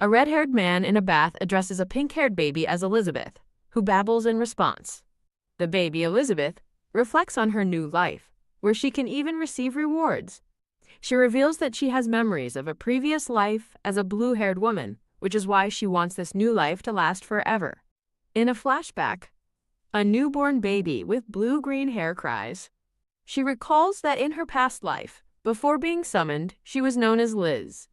A red-haired man in a bath addresses a pink-haired baby as Elizabeth, who babbles in response. The baby, Elizabeth, reflects on her new life, where she can even receive rewards. She reveals that she has memories of a previous life as a blue-haired woman, which is why she wants this new life to last forever. In a flashback, a newborn baby with blue-green hair cries. She recalls that in her past life, before being summoned, she was known as Liz.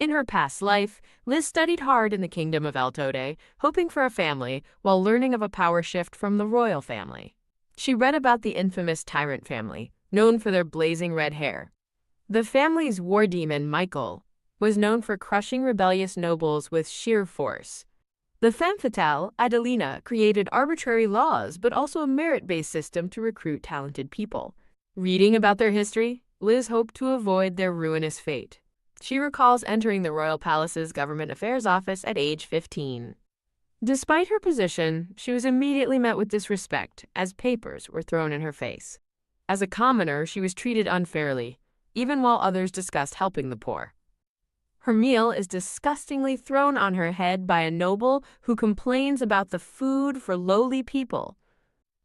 In her past life, Liz studied hard in the kingdom of Altode, hoping for a family while learning of a power shift from the royal family. She read about the infamous Tyrant family, known for their blazing red hair. The family's war demon, Michael, was known for crushing rebellious nobles with sheer force. The femme fatale, Adelina, created arbitrary laws but also a merit-based system to recruit talented people. Reading about their history, Liz hoped to avoid their ruinous fate. She recalls entering the royal palace's government affairs office at age 15. Despite her position, she was immediately met with disrespect as papers were thrown in her face. As a commoner, she was treated unfairly, even while others discussed helping the poor. Her meal is disgustingly thrown on her head by a noble who complains about the food for lowly people.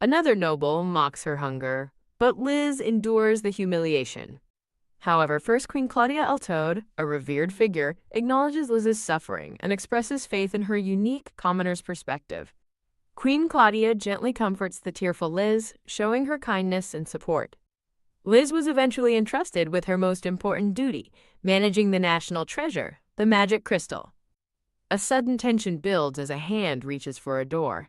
Another noble mocks her hunger, but Liz endures the humiliation. However, first Queen Claudia Altode, a revered figure, acknowledges Liz's suffering and expresses faith in her unique commoner's perspective. Queen Claudia gently comforts the tearful Liz, showing her kindness and support. Liz was eventually entrusted with her most important duty, managing the national treasure, the magic crystal. A sudden tension builds as a hand reaches for a door.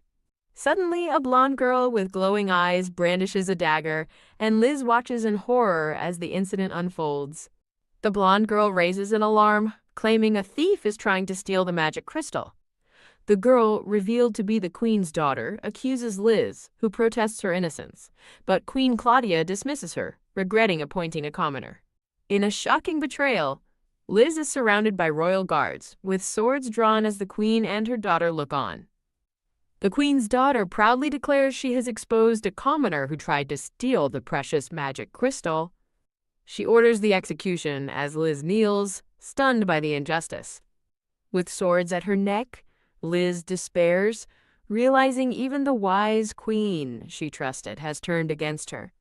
Suddenly, a blonde girl with glowing eyes brandishes a dagger, and Liz watches in horror as the incident unfolds. The blonde girl raises an alarm, claiming a thief is trying to steal the magic crystal. The girl, revealed to be the queen's daughter, accuses Liz, who protests her innocence, but Queen Claudia dismisses her, regretting appointing a commoner. In a shocking betrayal, Liz is surrounded by royal guards, with swords drawn as the queen and her daughter look on. The queen's daughter proudly declares she has exposed a commoner who tried to steal the precious magic crystal. She orders the execution as Liz kneels, stunned by the injustice. With swords at her neck, Liz despairs, realizing even the wise queen she trusted has turned against her.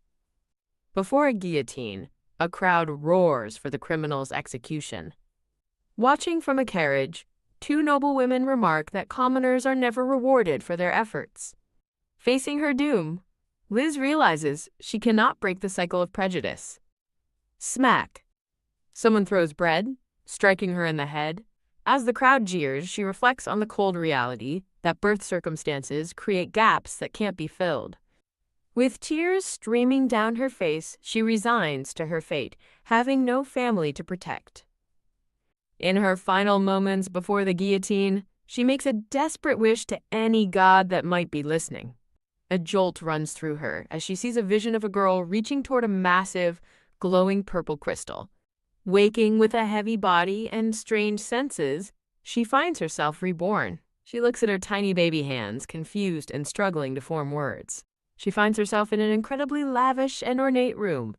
Before a guillotine, a crowd roars for the criminal's execution. Watching from a carriage, two noble women remark that commoners are never rewarded for their efforts. Facing her doom, Liz realizes she cannot break the cycle of prejudice. Smack! Someone throws bread, striking her in the head. As the crowd jeers, she reflects on the cold reality that birth circumstances create gaps that can't be filled. With tears streaming down her face, she resigns to her fate, having no family to protect. In her final moments before the guillotine, she makes a desperate wish to any god that might be listening. A jolt runs through her as she sees a vision of a girl reaching toward a massive, glowing purple crystal. Waking with a heavy body and strange senses, she finds herself reborn. She looks at her tiny baby hands, confused and struggling to form words. She finds herself in an incredibly lavish and ornate room.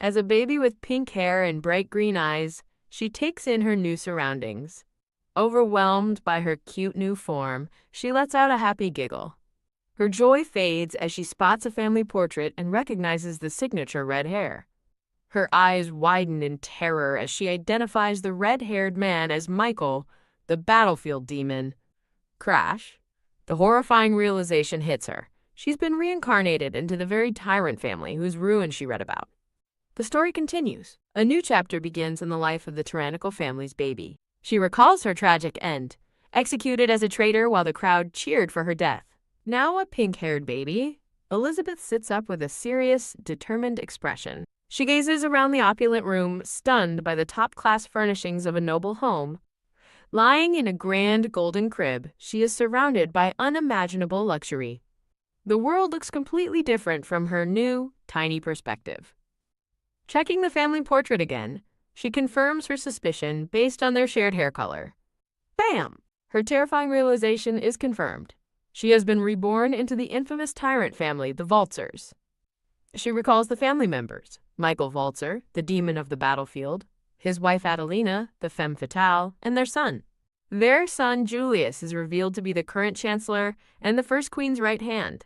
As a baby with pink hair and bright green eyes, she takes in her new surroundings. Overwhelmed by her cute new form, she lets out a happy giggle. Her joy fades as she spots a family portrait and recognizes the signature red hair. Her eyes widen in terror as she identifies the red-haired man as Michael, the battlefield demon. Crash! The horrifying realization hits her. She's been reincarnated into the very Tyrant family whose ruin she read about. The story continues. A new chapter begins in the life of the tyrannical family's baby. She recalls her tragic end, executed as a traitor while the crowd cheered for her death. Now a pink-haired baby, Elizabeth sits up with a serious, determined expression. She gazes around the opulent room, stunned by the top-class furnishings of a noble home. Lying in a grand golden crib, she is surrounded by unimaginable luxury. The world looks completely different from her new, tiny perspective. Checking the family portrait again, she confirms her suspicion based on their shared hair color. Bam! Her terrifying realization is confirmed. She has been reborn into the infamous Tyrant family, the Waltzers. She recalls the family members: Michael Waltzer, the demon of the battlefield, his wife Adelina, the femme fatale, and their son. Their son Julius is revealed to be the current chancellor and the first queen's right hand.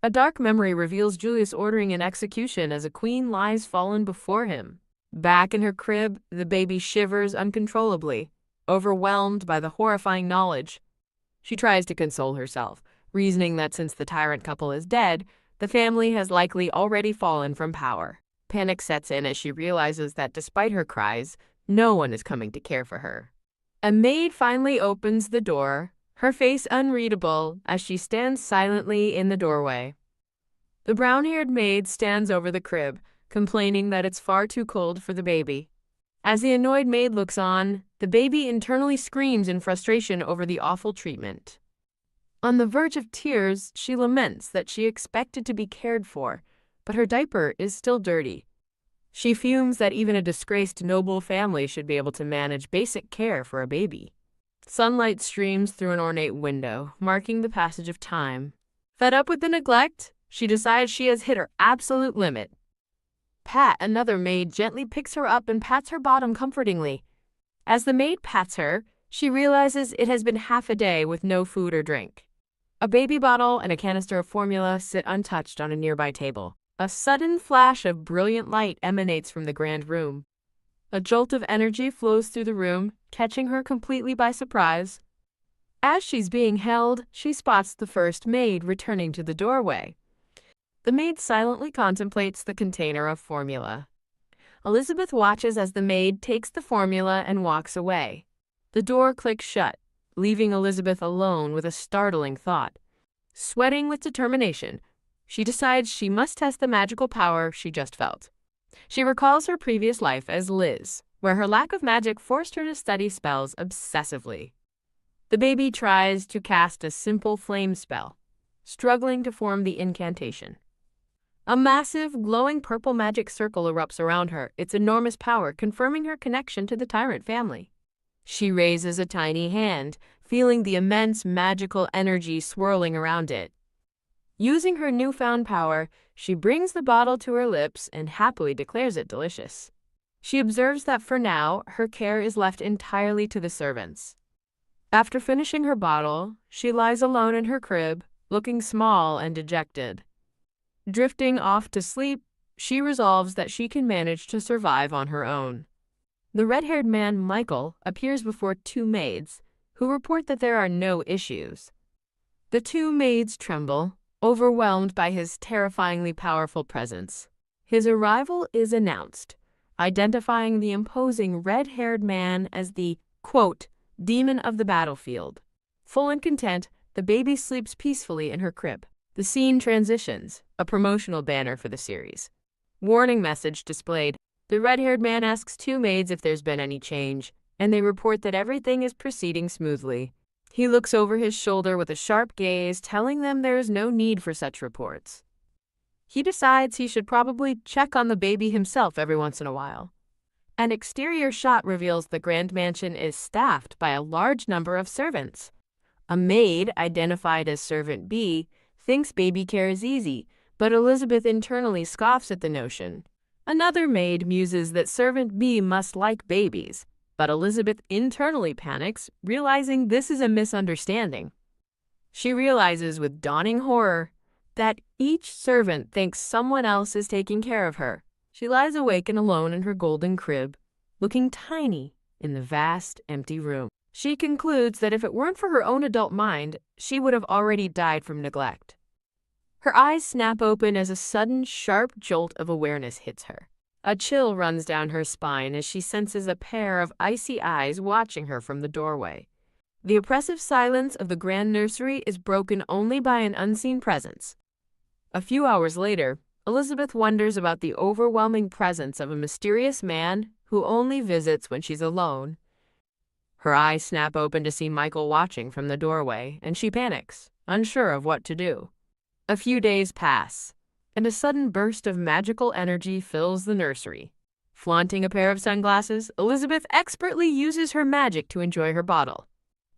A dark memory reveals Julius ordering an execution as a queen lies fallen before him. Back in her crib, the baby shivers uncontrollably, overwhelmed by the horrifying knowledge. She tries to console herself, reasoning that since the tyrant couple is dead, the family has likely already fallen from power. Panic sets in as she realizes that despite her cries, no one is coming to care for her. A maid finally opens the door, her face unreadable as she stands silently in the doorway. The brown-haired maid stands over the crib, complaining that it's far too cold for the baby. As the annoyed maid looks on, the baby internally screams in frustration over the awful treatment. On the verge of tears, she laments that she expected to be cared for, but her diaper is still dirty. She fumes that even a disgraced noble family should be able to manage basic care for a baby. Sunlight streams through an ornate window, marking the passage of time. Fed up with the neglect, she decides she has hit her absolute limit. Pat, another maid, gently picks her up and pats her bottom comfortingly. As the maid pats her, she realizes it has been half a day with no food or drink. A baby bottle and a canister of formula sit untouched on a nearby table. A sudden flash of brilliant light emanates from the grand room. A jolt of energy flows through the room, catching her completely by surprise. As she's being held, she spots the first maid returning to the doorway. The maid silently contemplates the container of formula. Elizabeth watches as the maid takes the formula and walks away. The door clicks shut, leaving Elizabeth alone with a startling thought. Sweating with determination, she decides she must test the magical power she just felt. She recalls her previous life as Liz, where her lack of magic forced her to study spells obsessively. The baby tries to cast a simple flame spell, struggling to form the incantation. A massive, glowing purple magic circle erupts around her, its enormous power confirming her connection to the Tyrant family. She raises a tiny hand, feeling the immense magical energy swirling around it. Using her newfound power, she brings the bottle to her lips and happily declares it delicious. She observes that for now, her care is left entirely to the servants. After finishing her bottle, she lies alone in her crib, looking small and dejected. Drifting off to sleep, she resolves that she can manage to survive on her own. The red-haired man, Michael, appears before two maids, who report that there are no issues. The two maids tremble, overwhelmed by his terrifyingly powerful presence. His arrival is announced, identifying the imposing red-haired man as the, quote, demon of the battlefield. Full and content, the baby sleeps peacefully in her crib. The scene transitions, a promotional banner for the series. Warning message displayed. The red-haired man asks two maids if there's been any change, and they report that everything is proceeding smoothly. He looks over his shoulder with a sharp gaze, telling them there is no need for such reports. He decides he should probably check on the baby himself every once in a while. An exterior shot reveals the grand mansion is staffed by a large number of servants. A maid, identified as Servant B, thinks baby care is easy, but Elizabeth internally scoffs at the notion. Another maid muses that Servant B must like babies, but Elizabeth internally panics, realizing this is a misunderstanding. She realizes with dawning horror that each servant thinks someone else is taking care of her. She lies awake and alone in her golden crib, looking tiny in the vast, empty room. She concludes that if it weren't for her own adult mind, she would have already died from neglect. Her eyes snap open as a sudden, sharp jolt of awareness hits her. A chill runs down her spine as she senses a pair of icy eyes watching her from the doorway. The oppressive silence of the grand nursery is broken only by an unseen presence. A few hours later, Elizabeth wonders about the overwhelming presence of a mysterious man who only visits when she's alone. Her eyes snap open to see Michael watching from the doorway, and she panics, unsure of what to do. A few days pass, and a sudden burst of magical energy fills the nursery. Flaunting a pair of sunglasses, Elizabeth expertly uses her magic to enjoy her bottle.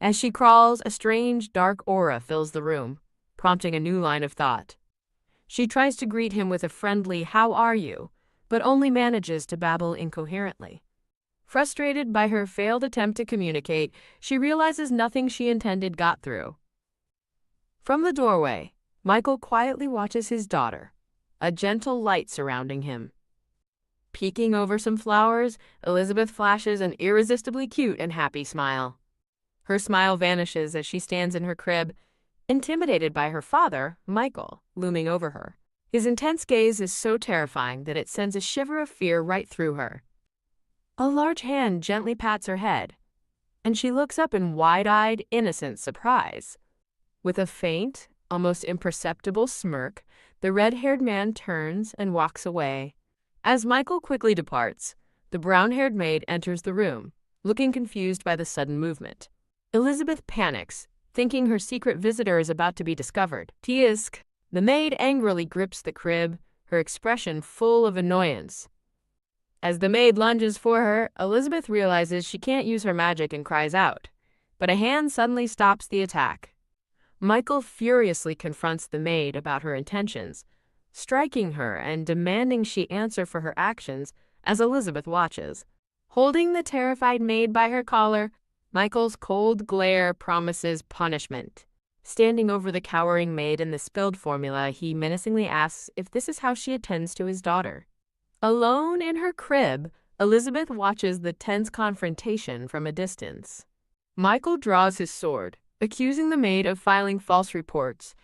As she crawls, a strange, dark aura fills the room, prompting a new line of thought. She tries to greet him with a friendly "How are you?" but only manages to babble incoherently. Frustrated by her failed attempt to communicate, she realizes nothing she intended got through. From the doorway, Michael quietly watches his daughter, a gentle light surrounding him. Peeking over some flowers, Elizabeth flashes an irresistibly cute and happy smile. Her smile vanishes as she stands in her crib, intimidated by her father, Michael, looming over her. His intense gaze is so terrifying that it sends a shiver of fear right through her. A large hand gently pats her head, and she looks up in wide-eyed, innocent surprise. With a faint, almost imperceptible smirk, the red-haired man turns and walks away. As Michael quickly departs, the brown-haired maid enters the room, looking confused by the sudden movement. Elizabeth panics, thinking her secret visitor is about to be discovered. Tisk! The maid angrily grips the crib, her expression full of annoyance. As the maid lunges for her, Elizabeth realizes she can't use her magic and cries out. But a hand suddenly stops the attack. Michael furiously confronts the maid about her intentions, striking her and demanding she answer for her actions as Elizabeth watches. Holding the terrified maid by her collar, Michael's cold glare promises punishment. Standing over the cowering maid in the spilled formula, he menacingly asks if this is how she attends to his daughter. Alone in her crib, Elizabeth watches the tense confrontation from a distance. Michael draws his sword, accusing the maid of filing false reports,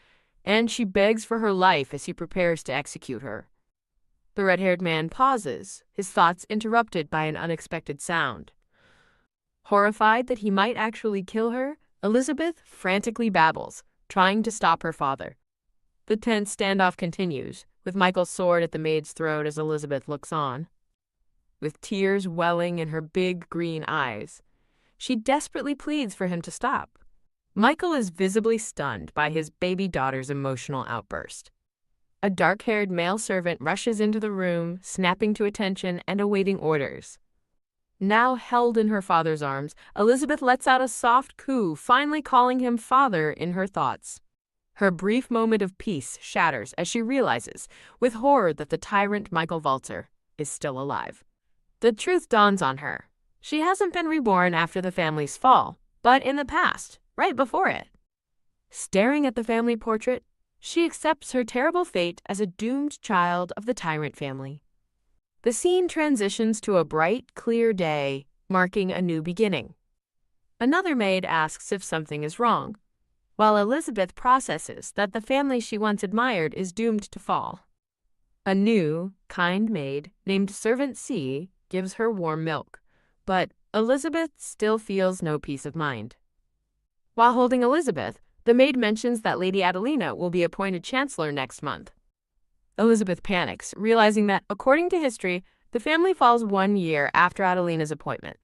and she begs for her life as he prepares to execute her. The red-haired man pauses, his thoughts interrupted by an unexpected sound. Horrified that he might actually kill her, Elizabeth frantically babbles, trying to stop her father. The tense standoff continues, with Michael's sword at the maid's throat as Elizabeth looks on. With tears welling in her big green eyes, she desperately pleads for him to stop. Michael is visibly stunned by his baby daughter's emotional outburst. A dark-haired male servant rushes into the room, snapping to attention and awaiting orders. Now held in her father's arms, Elizabeth lets out a soft coo, finally calling him father in her thoughts. Her brief moment of peace shatters as she realizes, with horror, that the tyrant Michael Walzer is still alive. The truth dawns on her. She hasn't been reborn after the family's fall, but in the past, right before it. Staring at the family portrait, she accepts her terrible fate as a doomed child of the Tyrant family. The scene transitions to a bright, clear day, marking a new beginning. Another maid asks if something is wrong, while Elizabeth processes that the family she once admired is doomed to fall. A new, kind maid named Servant C gives her warm milk, but Elizabeth still feels no peace of mind. While holding Elizabeth, the maid mentions that Lady Adelina will be appointed Chancellor next month. Elizabeth panics, realizing that, according to history, the family falls 1 year after Adelina's appointment,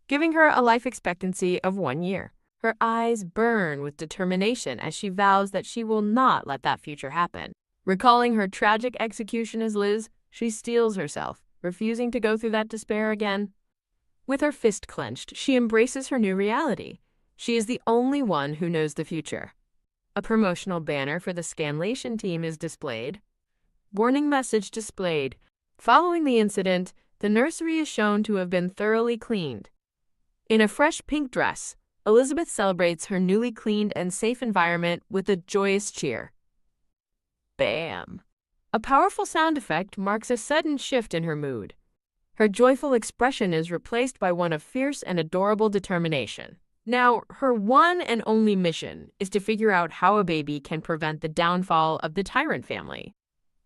giving her a life expectancy of 1 year. Her eyes burn with determination as she vows that she will not let that future happen. Recalling her tragic execution as Liz, she steels herself, refusing to go through that despair again. With her fist clenched, she embraces her new reality. She is the only one who knows the future. A promotional banner for the Scanlation team is displayed. Warning message displayed. Following the incident, the nursery is shown to have been thoroughly cleaned. In a fresh pink dress, Elizabeth celebrates her newly cleaned and safe environment with a joyous cheer. Bam! A powerful sound effect marks a sudden shift in her mood. Her joyful expression is replaced by one of fierce and adorable determination. Now, her one and only mission is to figure out how a baby can prevent the downfall of the Tyrant family.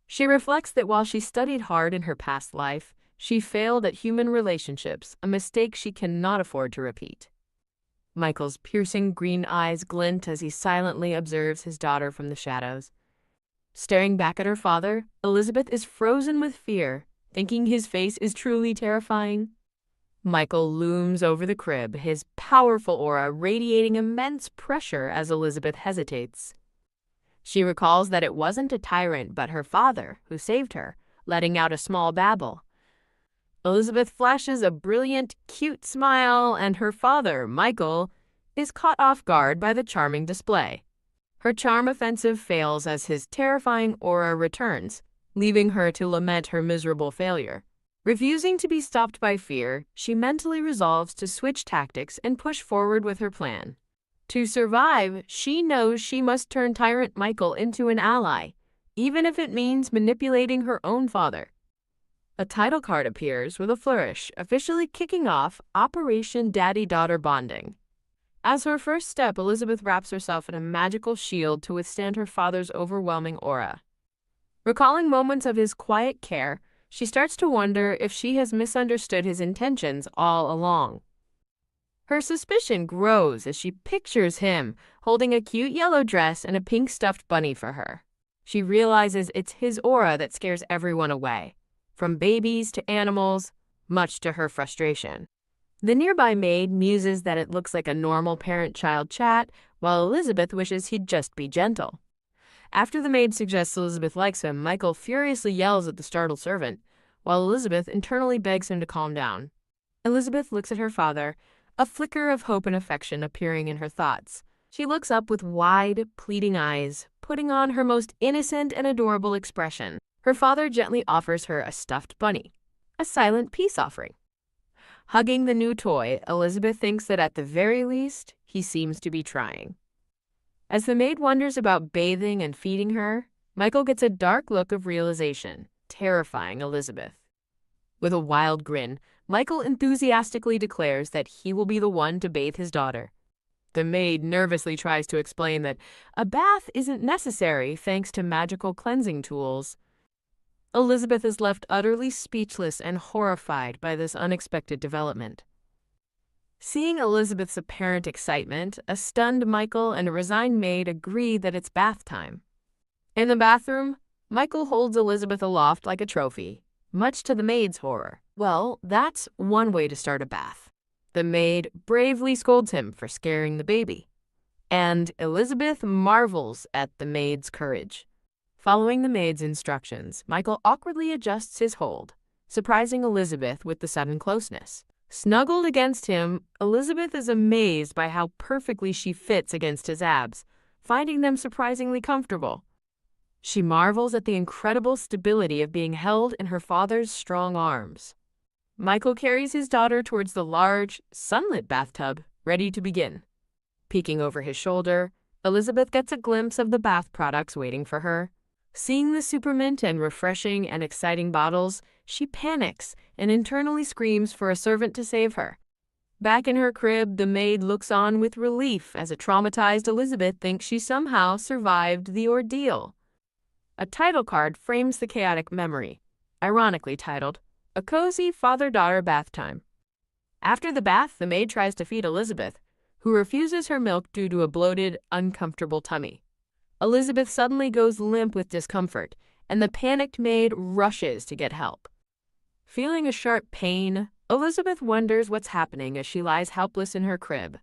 She reflects that while she studied hard in her past life, she failed at human relationships, a mistake she cannot afford to repeat. Michael's piercing green eyes glint as he silently observes his daughter from the shadows. Staring back at her father, Elizabeth is frozen with fear, thinking his face is truly terrifying. Michael looms over the crib, his powerful aura radiating immense pressure as Elizabeth hesitates. She recalls that it wasn't a tyrant but her father who saved her, letting out a small babble. Elizabeth flashes a brilliant, cute smile, and her father, Michael, is caught off guard by the charming display. Her charm offensive fails as his terrifying aura returns, leaving her to lament her miserable failure. Refusing to be stopped by fear, she mentally resolves to switch tactics and push forward with her plan. To survive, she knows she must turn Tyrant Michael into an ally, even if it means manipulating her own father. A title card appears with a flourish, officially kicking off Operation Daddy-Daughter Bonding. As her first step, Elizabeth wraps herself in a magical shield to withstand her father's overwhelming aura. Recalling moments of his quiet care, she starts to wonder if she has misunderstood his intentions all along. Her suspicion grows as she pictures him holding a cute yellow dress and a pink stuffed bunny for her. She realizes it's his aura that scares everyone away, from babies to animals, much to her frustration. The nearby maid muses that it looks like a normal parent-child chat, while Elizabeth wishes he'd just be gentle. After the maid suggests Elizabeth likes him, Michael furiously yells at the startled servant, while Elizabeth internally begs him to calm down. Elizabeth looks at her father, a flicker of hope and affection appearing in her thoughts. She looks up with wide, pleading eyes, putting on her most innocent and adorable expression. Her father gently offers her a stuffed bunny, a silent peace offering. Hugging the new toy, Elizabeth thinks that at the very least, he seems to be trying. As the maid wonders about bathing and feeding her, Michael gets a dark look of realization, terrifying Elizabeth. With a wild grin, Michael enthusiastically declares that he will be the one to bathe his daughter. The maid nervously tries to explain that a bath isn't necessary thanks to magical cleansing tools. Elizabeth is left utterly speechless and horrified by this unexpected development. Seeing Elizabeth's apparent excitement, a stunned Michael and a resigned maid agree that it's bath time. In the bathroom, Michael holds Elizabeth aloft like a trophy, much to the maid's horror. Well, that's one way to start a bath. The maid bravely scolds him for scaring the baby, and Elizabeth marvels at the maid's courage. Following the maid's instructions, Michael awkwardly adjusts his hold, surprising Elizabeth with the sudden closeness. Snuggled against him, Elizabeth is amazed by how perfectly she fits against his abs, finding them surprisingly comfortable. She marvels at the incredible stability of being held in her father's strong arms. Michael carries his daughter towards the large, sunlit bathtub, ready to begin. Peeking over his shoulder, Elizabeth gets a glimpse of the bath products waiting for her. Seeing the supermint and refreshing and exciting bottles, she panics and internally screams for a servant to save her. Back in her crib, the maid looks on with relief as a traumatized Elizabeth thinks she somehow survived the ordeal. A title card frames the chaotic memory, ironically titled, A Cozy Father-Daughter Bath Time. After the bath, the maid tries to feed Elizabeth, who refuses her milk due to a bloated, uncomfortable tummy. Elizabeth suddenly goes limp with discomfort, and the panicked maid rushes to get help. Feeling a sharp pain, Elizabeth wonders what's happening as she lies helpless in her crib.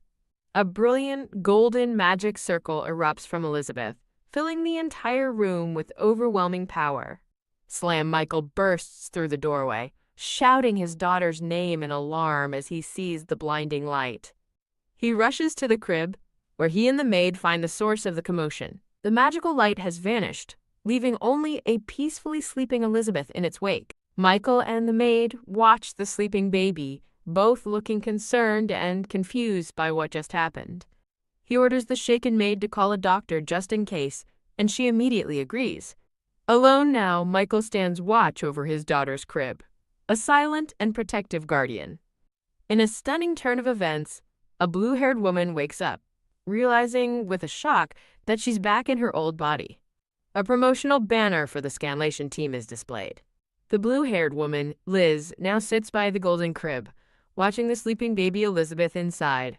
A brilliant, golden magic circle erupts from Elizabeth, filling the entire room with overwhelming power. Slam Michael bursts through the doorway, shouting his daughter's name in alarm as he sees the blinding light. He rushes to the crib, where he and the maid find the source of the commotion. The magical light has vanished, leaving only a peacefully sleeping Elizabeth in its wake. Michael and the maid watch the sleeping baby, both looking concerned and confused by what just happened. He orders the shaken maid to call a doctor just in case, and she immediately agrees. Alone now, Michael stands watch over his daughter's crib, a silent and protective guardian. In a stunning turn of events, a blue-haired woman wakes up, realizing with a shock that she's back in her old body. A promotional banner for the Scanlation team is displayed. The blue-haired woman, Liz, now sits by the golden crib, watching the sleeping baby Elizabeth inside.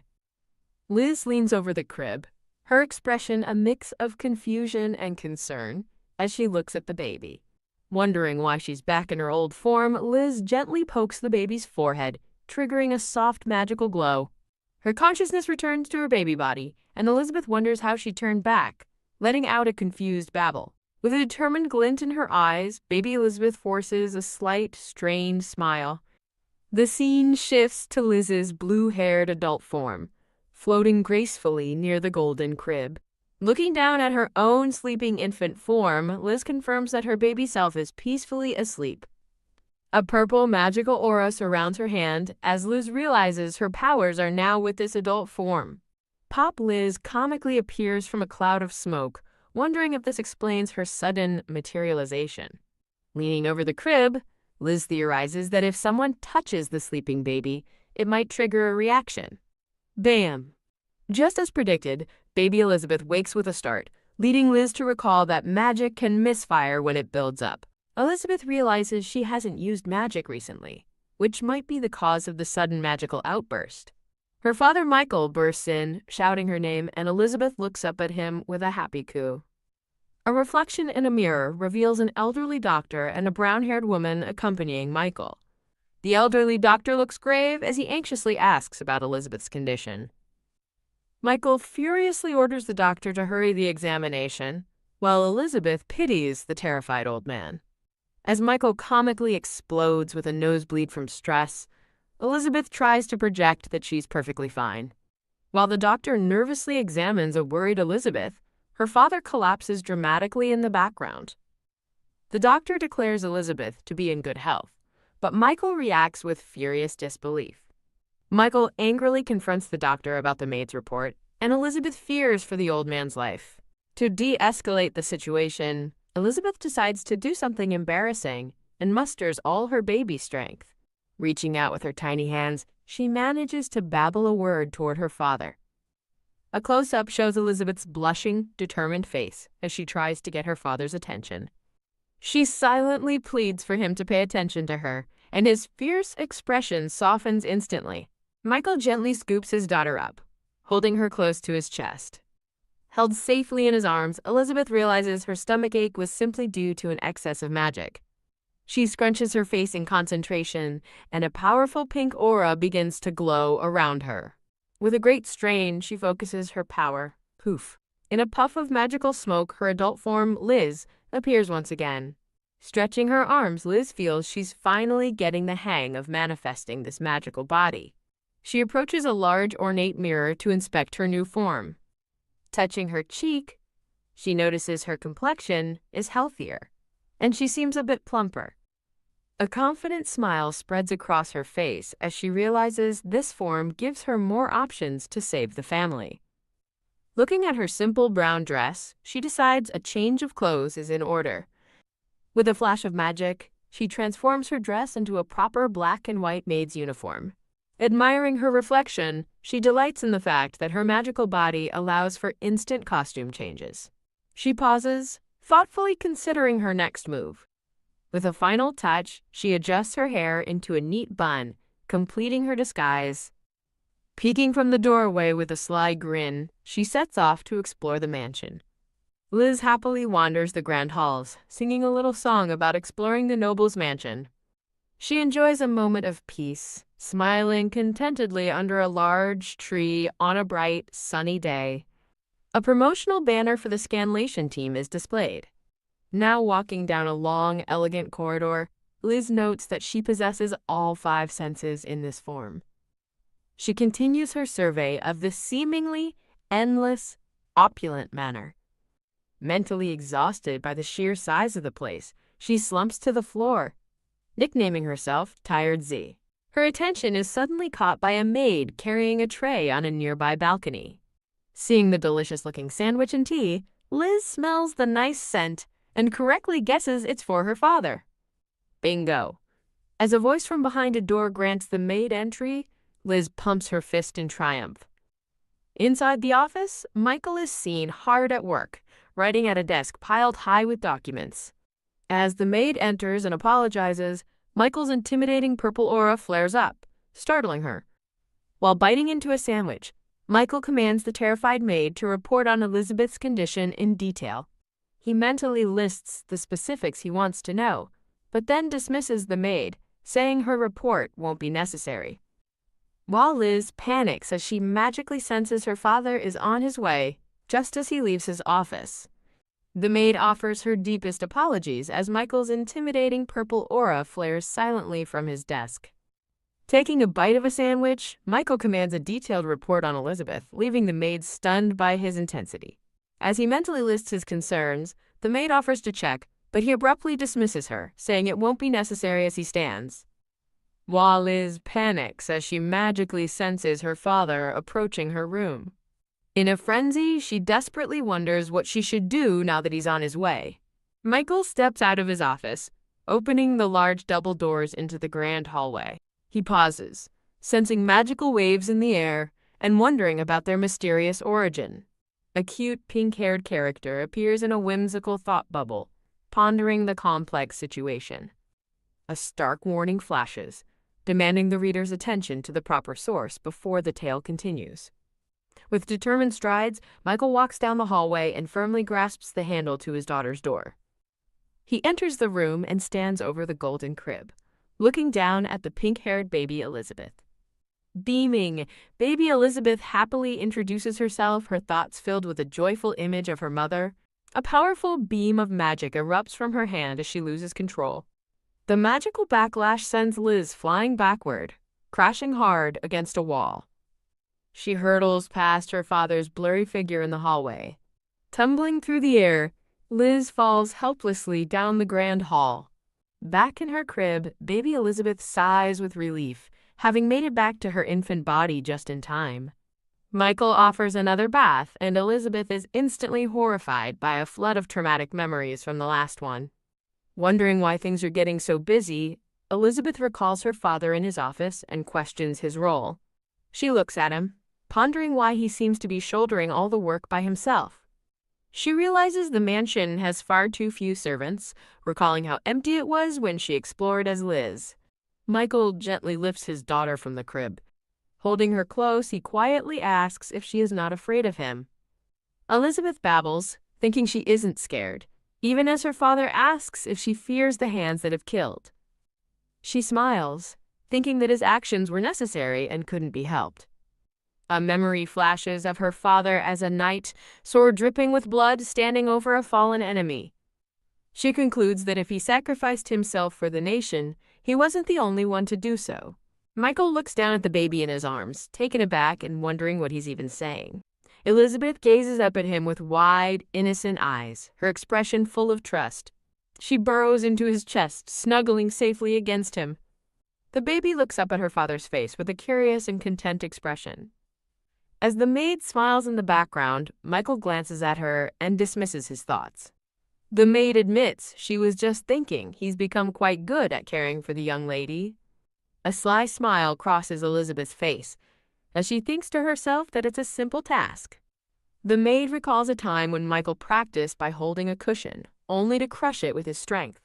Liz leans over the crib, her expression a mix of confusion and concern as she looks at the baby. Wondering why she's back in her old form, Liz gently pokes the baby's forehead, triggering a soft magical glow. Her consciousness returns to her baby body, and Elizabeth wonders how she turned back, letting out a confused babble. With a determined glint in her eyes, baby Elizabeth forces a slight, strained smile. The scene shifts to Liz's blue-haired adult form, floating gracefully near the golden crib. Looking down at her own sleeping infant form, Liz confirms that her baby self is peacefully asleep. A purple magical aura surrounds her hand as Liz realizes her powers are now with this adult form. Pop Liz comically appears from a cloud of smoke, wondering if this explains her sudden materialization. Leaning over the crib, Liz theorizes that if someone touches the sleeping baby, it might trigger a reaction. Bam! Just as predicted, baby Elizabeth wakes with a start, leading Liz to recall that magic can misfire when it builds up. Elizabeth realizes she hasn't used magic recently, which might be the cause of the sudden magical outburst. Her father Michael bursts in, shouting her name, and Elizabeth looks up at him with a happy coo. A reflection in a mirror reveals an elderly doctor and a brown-haired woman accompanying Michael. The elderly doctor looks grave as he anxiously asks about Elizabeth's condition. Michael furiously orders the doctor to hurry the examination, while Elizabeth pities the terrified old man. As Michael comically explodes with a nosebleed from stress, Elizabeth tries to project that she's perfectly fine. While the doctor nervously examines a worried Elizabeth, her father collapses dramatically in the background. The doctor declares Elizabeth to be in good health, but Michael reacts with furious disbelief. Michael angrily confronts the doctor about the maid's report, and Elizabeth fears for the old man's life. To de-escalate the situation, Elizabeth decides to do something embarrassing and musters all her baby strength. Reaching out with her tiny hands, she manages to babble a word toward her father. A close-up shows Elizabeth's blushing, determined face as she tries to get her father's attention. She silently pleads for him to pay attention to her, and his fierce expression softens instantly. Michael gently scoops his daughter up, holding her close to his chest. Held safely in his arms, Elizabeth realizes her stomachache was simply due to an excess of magic. She scrunches her face in concentration, and a powerful pink aura begins to glow around her. With a great strain, she focuses her power. Poof! In a puff of magical smoke, her adult form, Liz, appears once again. Stretching her arms, Liz feels she's finally getting the hang of manifesting this magical body. She approaches a large, ornate mirror to inspect her new form. Touching her cheek, she notices her complexion is healthier, and she seems a bit plumper. A confident smile spreads across her face as she realizes this form gives her more options to save the family. Looking at her simple brown dress, she decides a change of clothes is in order. With a flash of magic, she transforms her dress into a proper black and white maid's uniform. Admiring her reflection, she delights in the fact that her magical body allows for instant costume changes. She pauses, thoughtfully considering her next move. With a final touch, she adjusts her hair into a neat bun, completing her disguise. Peeking from the doorway with a sly grin, she sets off to explore the mansion. Liz happily wanders the grand halls, singing a little song about exploring the noble's mansion. She enjoys a moment of peace, smiling contentedly under a large tree on a bright, sunny day. A promotional banner for the scanlation team is displayed. Now walking down a long, elegant corridor, Liz notes that she possesses all 5 senses in this form. She continues her survey of the seemingly endless, opulent manor. Mentally exhausted by the sheer size of the place, she slumps to the floor, nicknaming herself Tired Z. Her attention is suddenly caught by a maid carrying a tray on a nearby balcony. Seeing the delicious-looking sandwich and tea, Liz smells the nice scent and correctly guesses it's for her father. Bingo! As a voice from behind a door grants the maid entry, Liz pumps her fist in triumph. Inside the office, Michael is seen hard at work, writing at a desk piled high with documents. As the maid enters and apologizes, Michael's intimidating purple aura flares up, startling her. While biting into a sandwich, Michael commands the terrified maid to report on Elizabeth's condition in detail. He mentally lists the specifics he wants to know, but then dismisses the maid, saying her report won't be necessary. While Liz panics as she magically senses her father is on his way, just as he leaves his office. The maid offers her deepest apologies as Michael's intimidating purple aura flares silently from his desk. Taking a bite of a sandwich, Michael commands a detailed report on Elizabeth, leaving the maid stunned by his intensity. As he mentally lists his concerns, the maid offers to check, but he abruptly dismisses her, saying it won't be necessary as he stands. While Liz panics as she magically senses her father approaching her room. In a frenzy, she desperately wonders what she should do now that he's on his way. Michael steps out of his office, opening the large double doors into the grand hallway. He pauses, sensing magical waves in the air and wondering about their mysterious origin. A cute pink-haired character appears in a whimsical thought bubble, pondering the complex situation. A stark warning flashes, demanding the reader's attention to the proper source before the tale continues. With determined strides, Michael walks down the hallway and firmly grasps the handle to his daughter's door. He enters the room and stands over the golden crib, looking down at the pink-haired baby Elizabeth. Beaming, baby Elizabeth happily introduces herself, her thoughts filled with a joyful image of her mother. A powerful beam of magic erupts from her hand as she loses control. The magical backlash sends Liz flying backward, crashing hard against a wall. She hurtles past her father's blurry figure in the hallway. Tumbling through the air, Liz falls helplessly down the grand hall. Back in her crib, baby Elizabeth sighs with relief, having made it back to her infant body just in time. Michael offers another bath, and Elizabeth is instantly horrified by a flood of traumatic memories from the last one. Wondering why things are getting so busy, Elizabeth recalls her father in his office and questions his role. She looks at him, pondering why he seems to be shouldering all the work by himself. She realizes the mansion has far too few servants, recalling how empty it was when she explored as Liz. Michael gently lifts his daughter from the crib. Holding her close, he quietly asks if she is not afraid of him. Elizabeth babbles, thinking she isn't scared, even as her father asks if she fears the hands that have killed. She smiles, thinking that his actions were necessary and couldn't be helped. A memory flashes of her father as a knight, sword dripping with blood, standing over a fallen enemy. She concludes that if he sacrificed himself for the nation, he wasn't the only one to do so. Michael looks down at the baby in his arms, taken aback and wondering what he's even saying. Elizabeth gazes up at him with wide, innocent eyes, her expression full of trust. She burrows into his chest, snuggling safely against him. The baby looks up at her father's face with a curious and content expression. As the maid smiles in the background, Michael glances at her and dismisses his thoughts. The maid admits she was just thinking he's become quite good at caring for the young lady. A sly smile crosses Elizabeth's face, as she thinks to herself that it's a simple task. The maid recalls a time when Michael practiced by holding a cushion, only to crush it with his strength.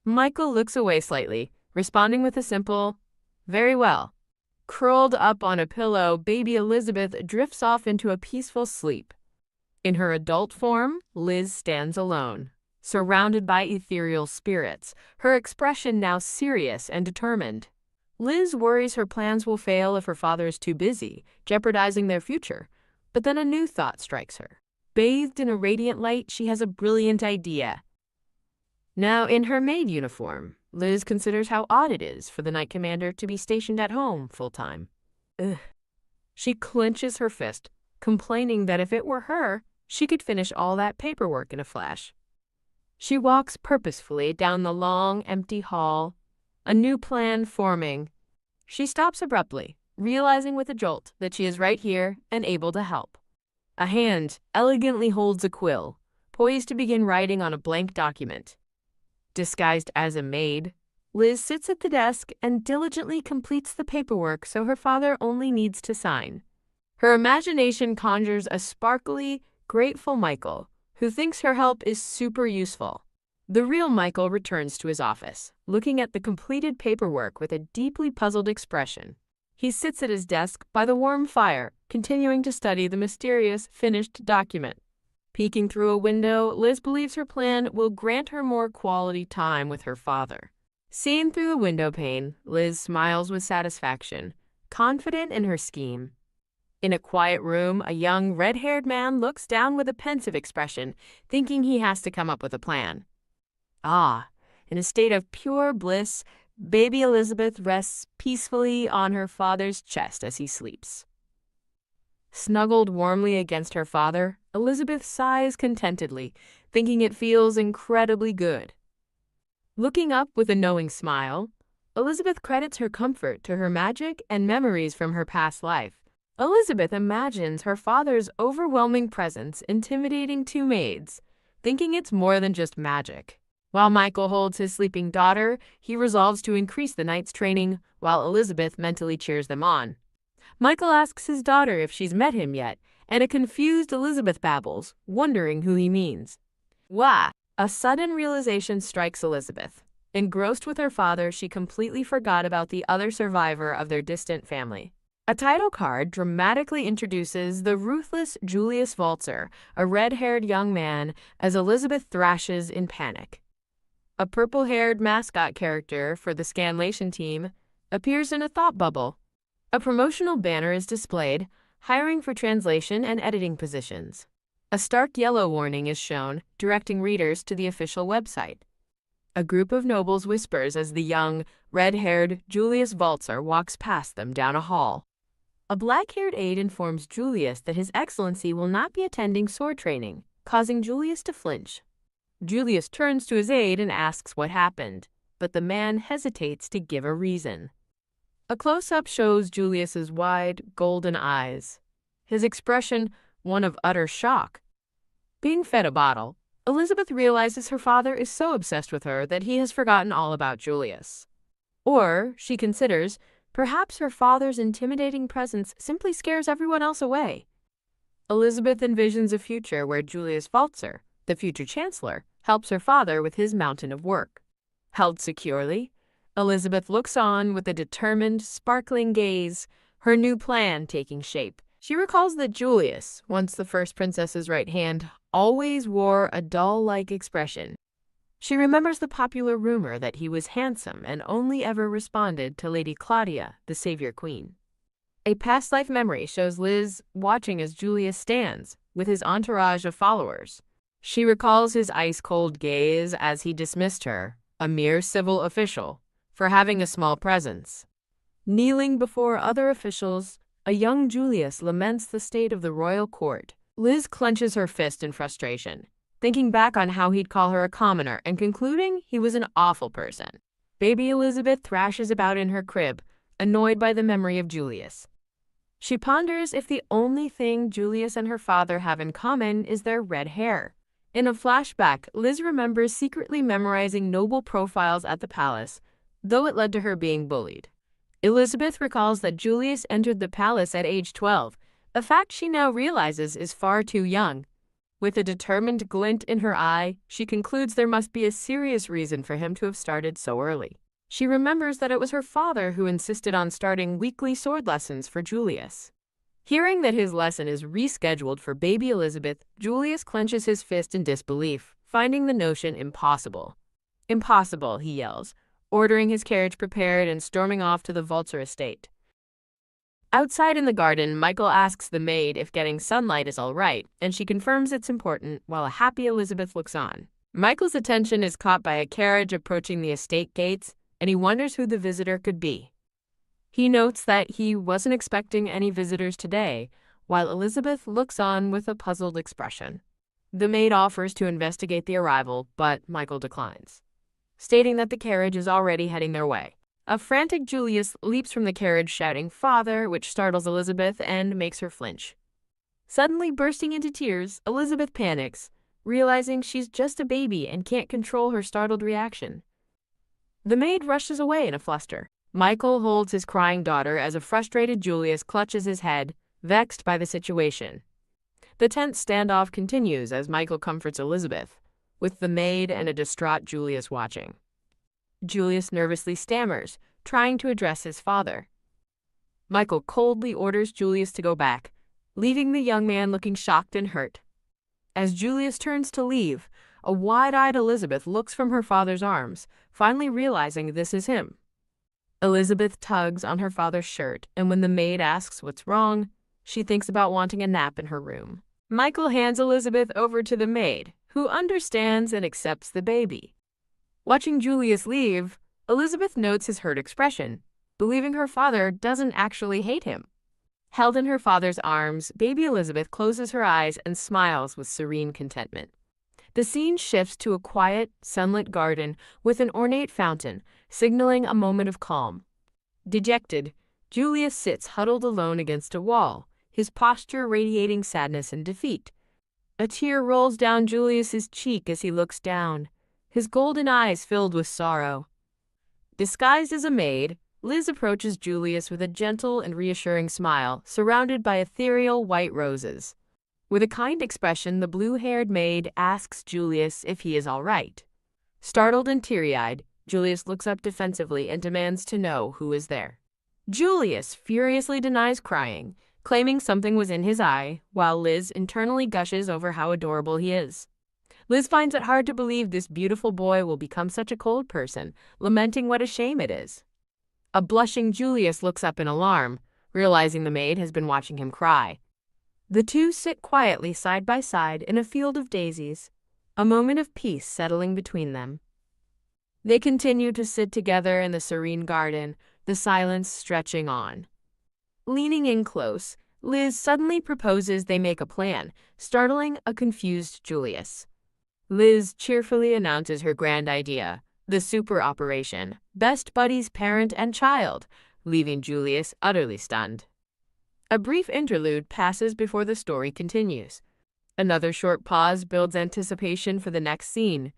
Michael looks away slightly, responding with a simple, "Very well." Curled up on a pillow, baby Elizabeth drifts off into a peaceful sleep. In her adult form, Liz stands alone, surrounded by ethereal spirits, her expression now serious and determined. Liz worries her plans will fail if her father is too busy, jeopardizing their future. But then a new thought strikes her. Bathed in a radiant light, she has a brilliant idea. Now in her maid uniform, Liz considers how odd it is for the Knight Commander to be stationed at home full-time. She clenches her fist, complaining that if it were her, she could finish all that paperwork in a flash. She walks purposefully down the long, empty hall, a new plan forming. She stops abruptly, realizing with a jolt that she is right here and able to help. A hand elegantly holds a quill, poised to begin writing on a blank document. Disguised as a maid, Liz sits at the desk and diligently completes the paperwork so her father only needs to sign. Her imagination conjures a sparkly, grateful Michael, who thinks her help is super useful. The real Michael returns to his office, looking at the completed paperwork with a deeply puzzled expression. He sits at his desk by the warm fire, continuing to study the mysterious, finished document. Peeking through a window, Liz believes her plan will grant her more quality time with her father. Seen through the window pane, Liz smiles with satisfaction, confident in her scheme. In a quiet room, a young, red-haired man looks down with a pensive expression, thinking he has to come up with a plan. In a state of pure bliss, baby Elizabeth rests peacefully on her father's chest as he sleeps. Snuggled warmly against her father, Elizabeth sighs contentedly, thinking it feels incredibly good. Looking up with a knowing smile, Elizabeth credits her comfort to her magic and memories from her past life. Elizabeth imagines her father's overwhelming presence intimidating two maids, thinking it's more than just magic. While Michael holds his sleeping daughter, he resolves to increase the knight's training, while Elizabeth mentally cheers them on. Michael asks his daughter if she's met him yet, and a confused Elizabeth babbles, wondering who he means. Wah! A sudden realization strikes Elizabeth. Engrossed with her father, she completely forgot about the other survivor of their distant family. A title card dramatically introduces the ruthless Julius Waltzer, a red-haired young man, as Elizabeth thrashes in panic. A purple-haired mascot character for the Scanlation team appears in a thought bubble. A promotional banner is displayed, hiring for translation and editing positions. A stark yellow warning is shown, directing readers to the official website. A group of nobles whispers as the young, red-haired Julius Waltzer walks past them down a hall. A black-haired aide informs Julius that His Excellency will not be attending sword training, causing Julius to flinch. Julius turns to his aide and asks what happened, but the man hesitates to give a reason. A close-up shows Julius's wide, golden eyes, his expression one of utter shock. Being fed a bottle, Elizabeth realizes her father is so obsessed with her that he has forgotten all about Julius. Or, she considers, perhaps her father's intimidating presence simply scares everyone else away. Elizabeth envisions a future where Julius Waltzer, the future chancellor, helps her father with his mountain of work. Held securely, Elizabeth looks on with a determined, sparkling gaze, her new plan taking shape. She recalls that Julius, once the first princess's right hand, always wore a doll-like expression. She remembers the popular rumor that he was handsome and only ever responded to Lady Claudia, the savior queen. A past life memory shows Liz watching as Julius stands, with his entourage of followers. She recalls his ice-cold gaze as he dismissed her, a mere civil official, for having a small presence. Kneeling before other officials, a young Julius laments the state of the royal court. Liz clenches her fist in frustration, thinking back on how he'd call her a commoner and concluding he was an awful person. Baby Elizabeth thrashes about in her crib, annoyed by the memory of Julius. She ponders if the only thing Julius and her father have in common is their red hair. In a flashback, Liz remembers secretly memorizing noble profiles at the palace, though it led to her being bullied. Elizabeth recalls that Julius entered the palace at age 12, a fact she now realizes is far too young. With a determined glint in her eye, she concludes there must be a serious reason for him to have started so early. She remembers that it was her father who insisted on starting weekly sword lessons for Julius. Hearing that his lesson is rescheduled for baby Elizabeth, Julius clenches his fist in disbelief, finding the notion impossible. "Impossible," he yells, ordering his carriage prepared and storming off to the Waltzer estate. Outside in the garden, Michael asks the maid if getting sunlight is all right, and she confirms it's important while a happy Elizabeth looks on. Michael's attention is caught by a carriage approaching the estate gates, and he wonders who the visitor could be. He notes that he wasn't expecting any visitors today, while Elizabeth looks on with a puzzled expression. The maid offers to investigate the arrival, but Michael declines, stating that the carriage is already heading their way. A frantic Julius leaps from the carriage shouting "Father," which startles Elizabeth and makes her flinch. Suddenly bursting into tears, Elizabeth panics, realizing she's just a baby and can't control her startled reaction. The maid rushes away in a fluster. Michael holds his crying daughter as a frustrated Julius clutches his head, vexed by the situation. The tense standoff continues as Michael comforts Elizabeth, with the maid and a distraught Julius watching. Julius nervously stammers, trying to address his father. Michael coldly orders Julius to go back, leaving the young man looking shocked and hurt. As Julius turns to leave, a wide-eyed Elizabeth looks from her father's arms, finally realizing this is him. Elizabeth tugs on her father's shirt, and when the maid asks what's wrong, she thinks about wanting a nap in her room. Michael hands Elizabeth over to the maid, who understands and accepts the baby. Watching Julius leave, Elizabeth notes his hurt expression, believing her father doesn't actually hate him. Held in her father's arms, baby Elizabeth closes her eyes and smiles with serene contentment. The scene shifts to a quiet, sunlit garden with an ornate fountain, signaling a moment of calm. Dejected, Julius sits huddled alone against a wall, his posture radiating sadness and defeat. A tear rolls down Julius's cheek as he looks down, his golden eyes filled with sorrow. Disguised as a maid, Liz approaches Julius with a gentle and reassuring smile, surrounded by ethereal white roses. With a kind expression, the blue-haired maid asks Julius if he is all right. Startled and teary-eyed, Julius looks up defensively and demands to know who is there. Julius furiously denies crying, claiming something was in his eye, while Liz internally gushes over how adorable he is. Liz finds it hard to believe this beautiful boy will become such a cold person, lamenting what a shame it is. A blushing Julius looks up in alarm, realizing the maid has been watching him cry. The two sit quietly side by side in a field of daisies, a moment of peace settling between them. They continue to sit together in the serene garden, the silence stretching on. Leaning in close, Liz suddenly proposes they make a plan, startling a confused Julius. Liz cheerfully announces her grand idea, the super operation, best buddies parent and child, leaving Julius utterly stunned. A brief interlude passes before the story continues. Another short pause builds anticipation for the next scene.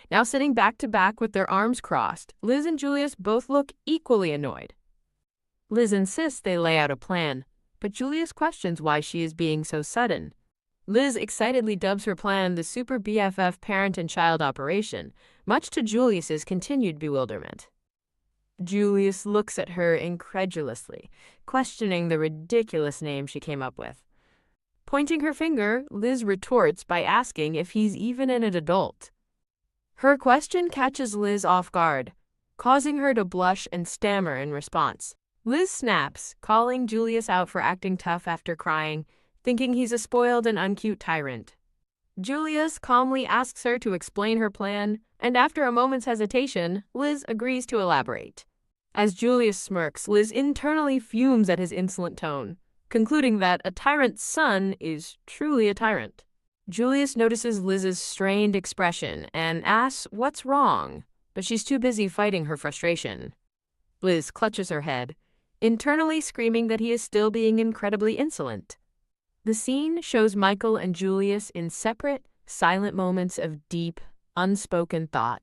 Now sitting back to back with their arms crossed, Liz and Julius both look equally annoyed. Liz insists they lay out a plan, but Julius questions why she is being so sudden. Liz excitedly dubs her plan the Super BFF parent and child operation, much to Julius's continued bewilderment. Julius looks at her incredulously, questioning the ridiculous name she came up with. Pointing her finger, Liz retorts by asking if he's even an adult. Her question catches Liz off guard, causing her to blush and stammer in response. Liz snaps, calling Julius out for acting tough after crying, thinking he's a spoiled and uncute tyrant. Julius calmly asks her to explain her plan, and after a moment's hesitation, Liz agrees to elaborate. As Julius smirks, Liz internally fumes at his insolent tone, concluding that a tyrant's son is truly a tyrant. Julius notices Liz's strained expression and asks what's wrong, but she's too busy fighting her frustration. Liz clutches her head, internally screaming that he is still being incredibly insolent. The scene shows Michael and Julius in separate, silent moments of deep, unspoken thought.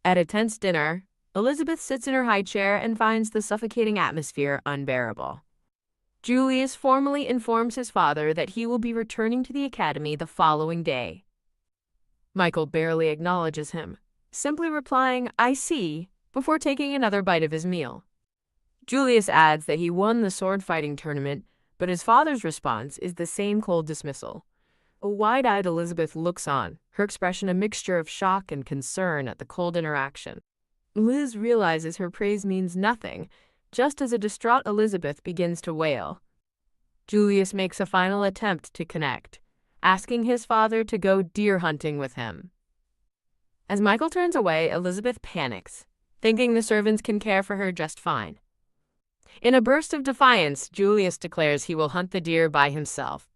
At a tense dinner, Elizabeth sits in her high chair and finds the suffocating atmosphere unbearable. Julius formally informs his father that he will be returning to the academy the following day. Michael barely acknowledges him, simply replying, "I see," before taking another bite of his meal. Julius adds that he won the sword-fighting tournament, but his father's response is the same cold dismissal. A wide-eyed Elizabeth looks on, her expression a mixture of shock and concern at the cold interaction. Liz realizes her praise means nothing, just as a distraught Elizabeth begins to wail. Julius makes a final attempt to connect, asking his father to go deer hunting with him. As Michael turns away, Elizabeth panics, thinking the servants can care for her just fine. In a burst of defiance, Julius declares he will hunt the deer by himself.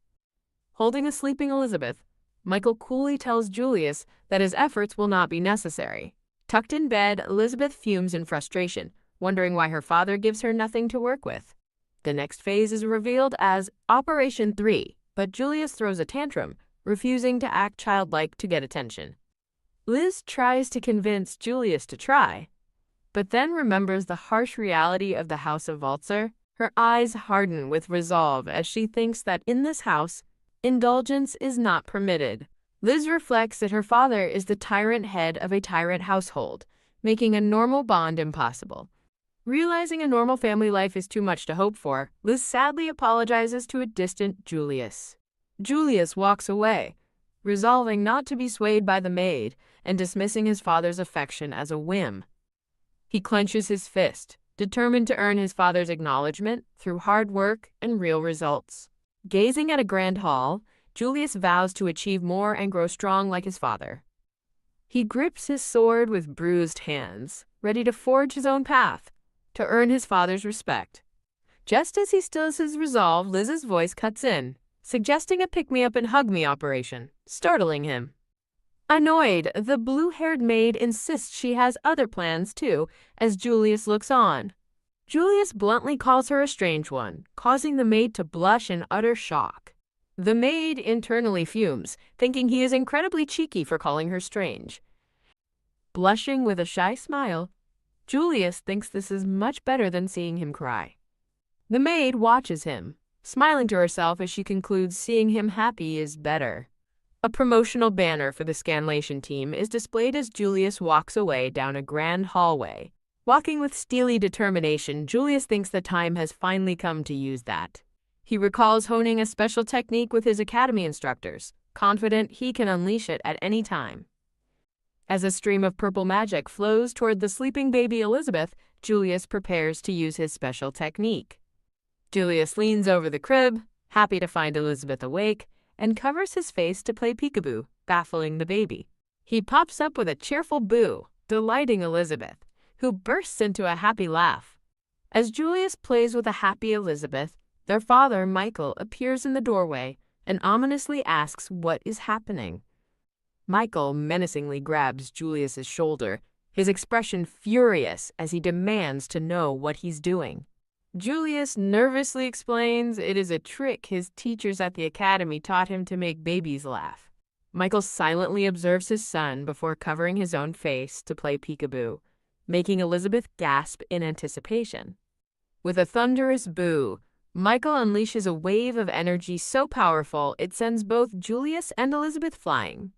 Holding a sleeping Elizabeth, Michael coolly tells Julius that his efforts will not be necessary. Tucked in bed, Elizabeth fumes in frustration, wondering why her father gives her nothing to work with. The next phase is revealed as Operation 3, but Julius throws a tantrum, refusing to act childlike to get attention. Liz tries to convince Julius to try, but then remembers the harsh reality of the House of Walzer. Her eyes harden with resolve as she thinks that in this house, indulgence is not permitted. Liz reflects that her father is the tyrant head of a tyrant household, making a normal bond impossible. Realizing a normal family life is too much to hope for, Liz sadly apologizes to a distant Julius. Julius walks away, resolving not to be swayed by the maid and dismissing his father's affection as a whim. He clenches his fist, determined to earn his father's acknowledgement through hard work and real results. Gazing at a grand hall, Julius vows to achieve more and grow strong like his father. He grips his sword with bruised hands, ready to forge his own path, to earn his father's respect. Just as he stills his resolve, Liz's voice cuts in, suggesting a pick-me-up-and-hug-me operation, startling him. Annoyed, the blue-haired maid insists she has other plans too, as Julius looks on. Julius bluntly calls her a strange one, causing the maid to blush in utter shock. The maid internally fumes, thinking he is incredibly cheeky for calling her strange. Blushing with a shy smile, Julius thinks this is much better than seeing him cry. The maid watches him, smiling to herself as she concludes seeing him happy is better. A promotional banner for the Scanlation team is displayed as Julius walks away down a grand hallway. Walking with steely determination, Julius thinks the time has finally come to use that. He recalls honing a special technique with his academy instructors, confident he can unleash it at any time. As a stream of purple magic flows toward the sleeping baby Elizabeth, Julius prepares to use his special technique. Julius leans over the crib, happy to find Elizabeth awake, and covers his face to play peekaboo, baffling the baby. He pops up with a cheerful boo, delighting Elizabeth, who bursts into a happy laugh. As Julius plays with a happy Elizabeth, their father, Michael, appears in the doorway and ominously asks what is happening. Michael menacingly grabs Julius's shoulder, his expression furious as he demands to know what he's doing. Julius nervously explains it is a trick his teachers at the academy taught him to make babies laugh. Michael silently observes his son before covering his own face to play peekaboo, making Elizabeth gasp in anticipation. With a thunderous boo, Michael unleashes a wave of energy so powerful it sends both Julius and Elizabeth flying.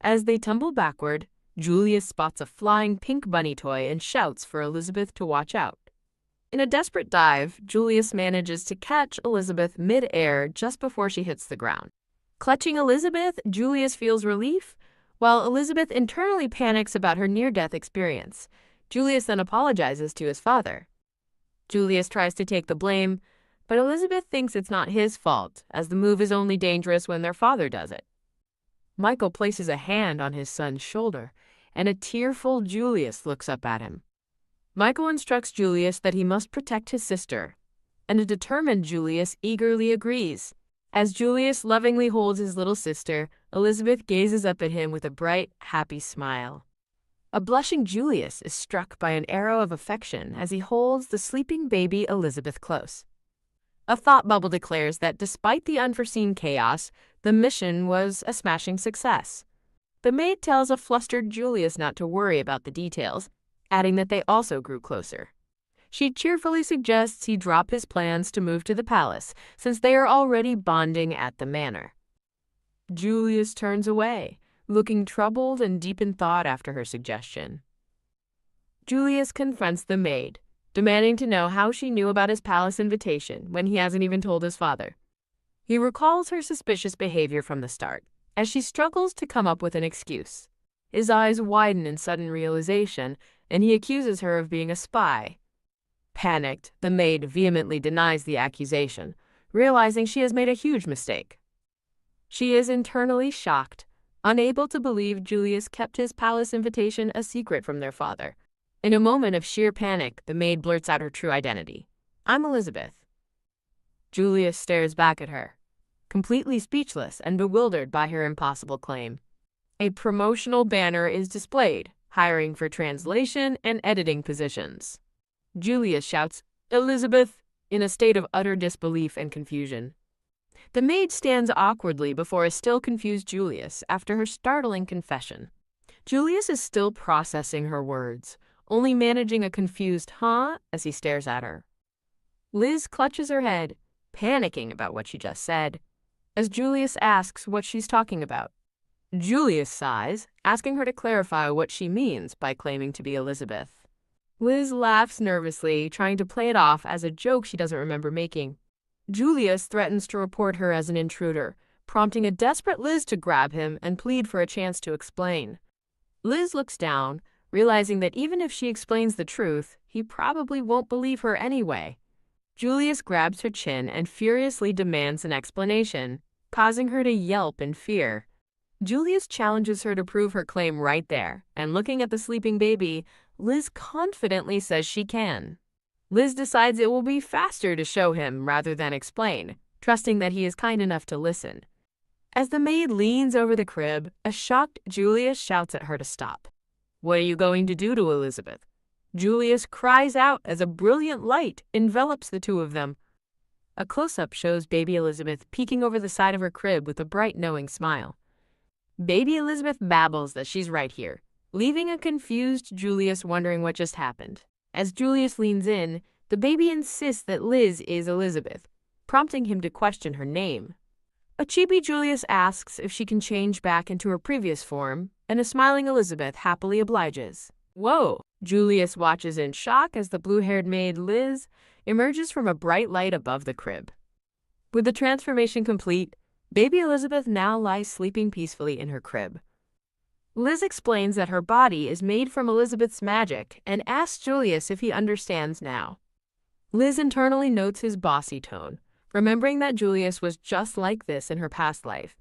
As they tumble backward, Julius spots a flying pink bunny toy and shouts for Elizabeth to watch out. In a desperate dive, Julius manages to catch Elizabeth mid-air just before she hits the ground. Clutching Elizabeth, Julius feels relief, while Elizabeth internally panics about her near-death experience. Julius then apologizes to his father. Julius tries to take the blame, but Elizabeth thinks it's not his fault, as the move is only dangerous when their father does it. Michael places a hand on his son's shoulder, and a tearful Julius looks up at him. Michael instructs Julius that he must protect his sister, and a determined Julius eagerly agrees. As Julius lovingly holds his little sister, Elizabeth gazes up at him with a bright, happy smile. A blushing Julius is struck by an arrow of affection as he holds the sleeping baby Elizabeth close. A thought bubble declares that despite the unforeseen chaos, the mission was a smashing success. The maid tells a flustered Julius not to worry about the details, adding that they also grew closer. She cheerfully suggests he drop his plans to move to the palace, since they are already bonding at the manor. Julius turns away, looking troubled and deep in thought after her suggestion. Julius confronts the maid, demanding to know how she knew about his palace invitation when he hasn't even told his father. He recalls her suspicious behavior from the start, as she struggles to come up with an excuse. His eyes widen in sudden realization, and he accuses her of being a spy. Panicked, the maid vehemently denies the accusation, realizing she has made a huge mistake. She is internally shocked, unable to believe Julius kept his palace invitation a secret from their father. In a moment of sheer panic, the maid blurts out her true identity. "I'm Elizabeth." Julius stares back at her, completely speechless and bewildered by her impossible claim. A promotional banner is displayed, hiring for translation and editing positions. Julius shouts, "Elizabeth," in a state of utter disbelief and confusion. The maid stands awkwardly before a still confused Julius after her startling confession. Julius is still processing her words, only managing a confused "huh" as he stares at her. Liz clutches her head, panicking about what she just said, as Julius asks what she's talking about. Julius sighs, asking her to clarify what she means by claiming to be Elizabeth. Liz laughs nervously, trying to play it off as a joke she doesn't remember making. Julius threatens to report her as an intruder, prompting a desperate Liz to grab him and plead for a chance to explain. Liz looks down, realizing that even if she explains the truth, he probably won't believe her anyway. Julius grabs her chin and furiously demands an explanation, causing her to yelp in fear. Julius challenges her to prove her claim right there, and looking at the sleeping baby, Liz confidently says she can. Liz decides it will be faster to show him rather than explain, trusting that he is kind enough to listen. As the maid leans over the crib, a shocked Julius shouts at her to stop. "What are you going to do to Elizabeth?" Julius cries out as a brilliant light envelops the two of them. A close-up shows baby Elizabeth peeking over the side of her crib with a bright, knowing smile. Baby Elizabeth babbles that she's right here, leaving a confused Julius wondering what just happened. As Julius leans in, the baby insists that Liz is Elizabeth, prompting him to question her name. A chibi Julius asks if she can change back into her previous form, and a smiling Elizabeth happily obliges. Whoa! Julius watches in shock as the blue-haired maid Liz emerges from a bright light above the crib. With the transformation complete, baby Elizabeth now lies sleeping peacefully in her crib. Liz explains that her body is made from Elizabeth's magic and asks Julius if he understands now. Liz internally notes his bossy tone, remembering that Julius was just like this in her past life.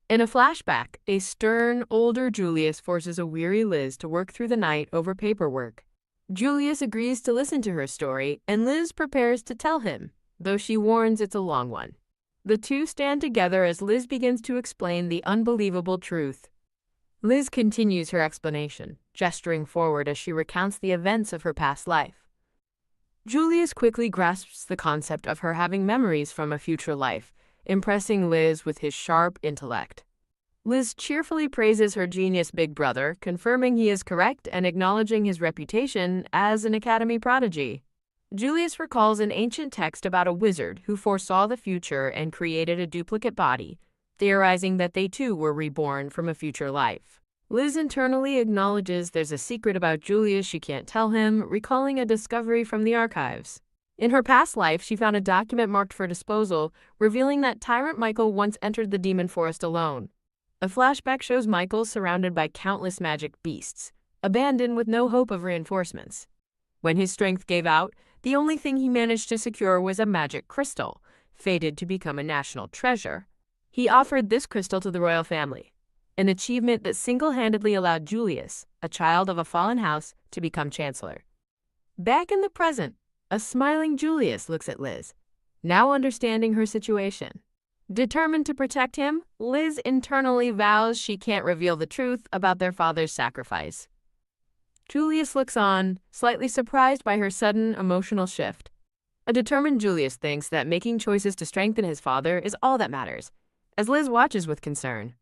In a flashback, a stern, older Julius forces a weary Liz to work through the night over paperwork. Julius agrees to listen to her story, and Liz prepares to tell him, though she warns it's a long one. The two stand together as Liz begins to explain the unbelievable truth. Liz continues her explanation, gesturing forward as she recounts the events of her past life. Julius quickly grasps the concept of her having memories from a future life, impressing Liz with his sharp intellect. Liz cheerfully praises her genius big brother, confirming he is correct and acknowledging his reputation as an academy prodigy. Julius recalls an ancient text about a wizard who foresaw the future and created a duplicate body, theorizing that they too were reborn from a future life. Liz internally acknowledges there's a secret about Julius she can't tell him, recalling a discovery from the archives. In her past life, she found a document marked for disposal, revealing that Tyrant Michael once entered the demon forest alone. A flashback shows Michael surrounded by countless magic beasts, abandoned with no hope of reinforcements. When his strength gave out, the only thing he managed to secure was a magic crystal, fated to become a national treasure. He offered this crystal to the royal family, an achievement that single-handedly allowed Julius, a child of a fallen house, to become chancellor. Back in the present, a smiling Julius looks at Liz, now understanding her situation. Determined to protect him, Liz internally vows she can't reveal the truth about their father's sacrifice. Julius looks on, slightly surprised by her sudden emotional shift. A determined Julius thinks that making choices to strengthen his father is all that matters, as Liz watches with concern.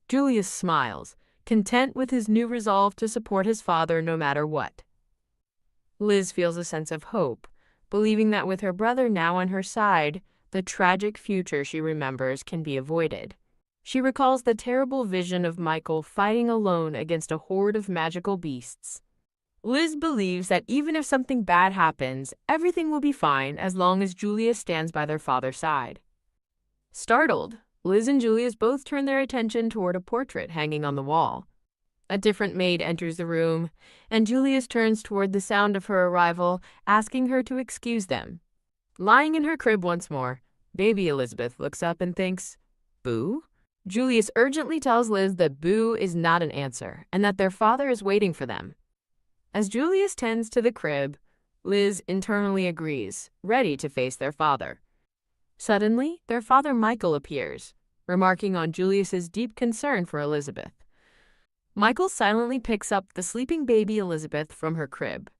Julius smiles, content with his new resolve to support his father no matter what. Liz feels a sense of hope, believing that with her brother now on her side, the tragic future she remembers can be avoided. She recalls the terrible vision of Michael fighting alone against a horde of magical beasts. Liz believes that even if something bad happens, everything will be fine as long as Julius stands by their father's side. Startled, Liz and Julius both turn their attention toward a portrait hanging on the wall. A different maid enters the room, and Julius turns toward the sound of her arrival, asking her to excuse them. Lying in her crib once more, baby Elizabeth looks up and thinks, "Boo?" Julius urgently tells Liz that boo is not an answer, and that their father is waiting for them. As Julius tends to the crib, Liz internally agrees, ready to face their father. Suddenly, their father Michael appears, remarking on Julius's deep concern for Elizabeth. Michael silently picks up the sleeping baby Elizabeth from her crib.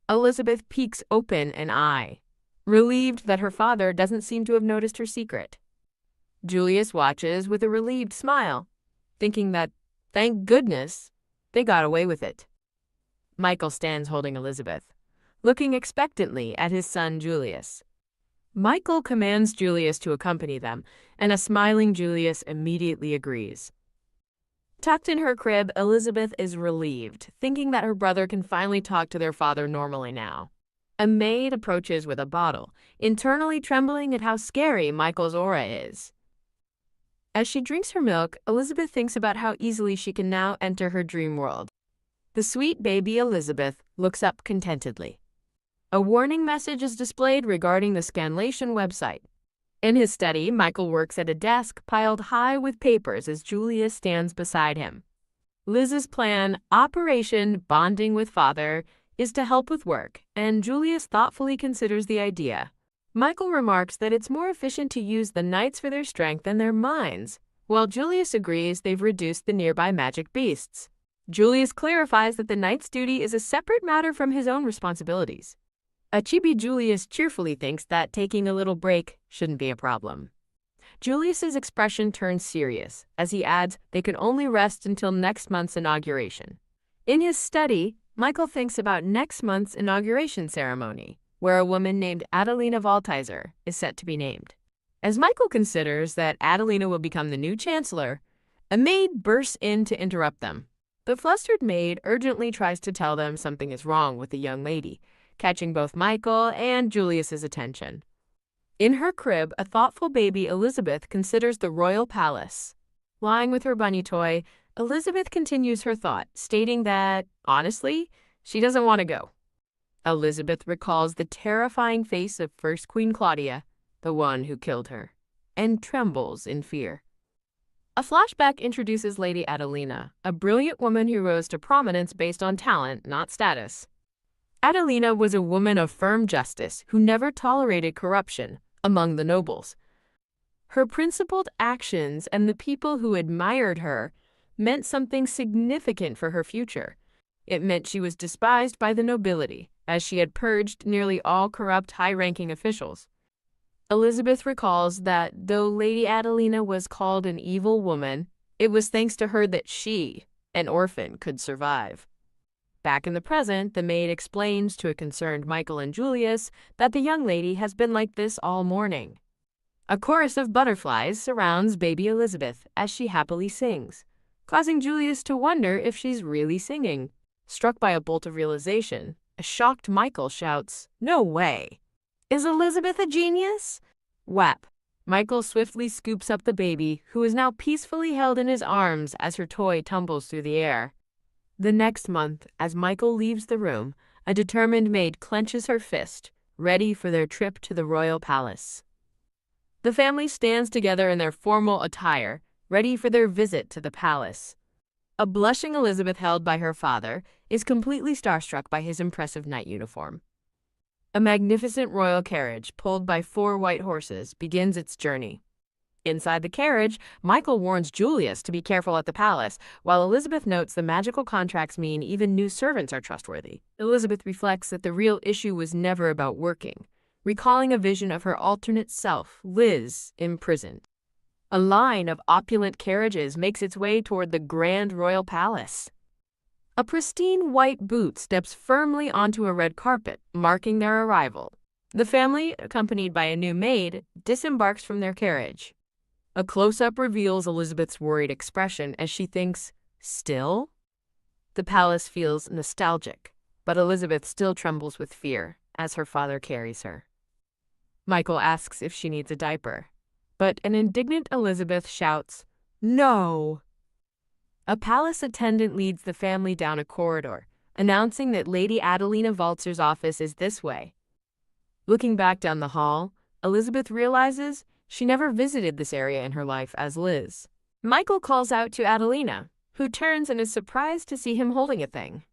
Elizabeth peeks open an eye, relieved that her father doesn't seem to have noticed her secret. Julius watches with a relieved smile, thinking that, thank goodness, they got away with it. Michael stands holding Elizabeth, looking expectantly at his son Julius. Michael commands Julius to accompany them, and a smiling Julius immediately agrees. Tucked in her crib, Elizabeth is relieved, thinking that her brother can finally talk to their father normally now. A maid approaches with a bottle, internally trembling at how scary Michael's aura is. As she drinks her milk, Elizabeth thinks about how easily she can now enter her dream world. The sweet baby Elizabeth looks up contentedly. A warning message is displayed regarding the Scanlation website. In his study, Michael works at a desk piled high with papers as Julius stands beside him. Liz's plan, Operation Bonding with Father, is to help with work, and Julius thoughtfully considers the idea. Michael remarks that it's more efficient to use the knights for their strength than their minds, while Julius agrees they've reduced the nearby magic beasts. Julius clarifies that the knight's duty is a separate matter from his own responsibilities. Achibi Julius cheerfully thinks that taking a little break shouldn't be a problem. Julius's expression turns serious as he adds they can only rest until next month's inauguration. In his study, Michael thinks about next month's inauguration ceremony, where a woman named Adelina Valtizer is set to be named. As Michael considers that Adelina will become the new chancellor, a maid bursts in to interrupt them. The flustered maid urgently tries to tell them something is wrong with the young lady, catching both Michael and Julius's attention. In her crib, a thoughtful baby Elizabeth considers the royal palace. Lying with her bunny toy, Elizabeth continues her thought, stating that, honestly, she doesn't want to go. Elizabeth recalls the terrifying face of First Queen Claudia, the one who killed her, and trembles in fear. A flashback introduces Lady Adelina, a brilliant woman who rose to prominence based on talent, not status. Adelina was a woman of firm justice who never tolerated corruption among the nobles. Her principled actions and the people who admired her meant something significant for her future. It meant she was despised by the nobility, as she had purged nearly all corrupt high-ranking officials. Elizabeth recalls that though Lady Adelina was called an evil woman, it was thanks to her that she, an orphan, could survive. Back in the present, the maid explains to a concerned Michael and Julius that the young lady has been like this all morning. A chorus of butterflies surrounds baby Elizabeth as she happily sings, causing Julius to wonder if she's really singing. Struck by a bolt of realization, a shocked Michael shouts, "No way! Is Elizabeth a genius?" Whap! Michael swiftly scoops up the baby, who is now peacefully held in his arms as her toy tumbles through the air. The next month, as Michael leaves the room, a determined maid clenches her fist, ready for their trip to the royal palace. The family stands together in their formal attire, ready for their visit to the palace. A blushing Elizabeth, held by her father, is completely starstruck by his impressive knight uniform. A magnificent royal carriage, pulled by 4 white horses, begins its journey. Inside the carriage, Michael warns Julius to be careful at the palace, while Elizabeth notes the magical contracts mean even new servants are trustworthy. Elizabeth reflects that the real issue was never about working, recalling a vision of her alternate self, Liz, imprisoned. A line of opulent carriages makes its way toward the grand royal palace. A pristine white boot steps firmly onto a red carpet, marking their arrival. The family, accompanied by a new maid, disembarks from their carriage. A close-up reveals Elizabeth's worried expression as she thinks, "Still?" The palace feels nostalgic, but Elizabeth still trembles with fear as her father carries her. Michael asks if she needs a diaper, but an indignant Elizabeth shouts, "No!" A palace attendant leads the family down a corridor, announcing that Lady Adelina Valtzer's office is this way. Looking back down the hall, Elizabeth realizes she never visited this area in her life as Liz. Michael calls out to Adelina, who turns and is surprised to see him holding a thing.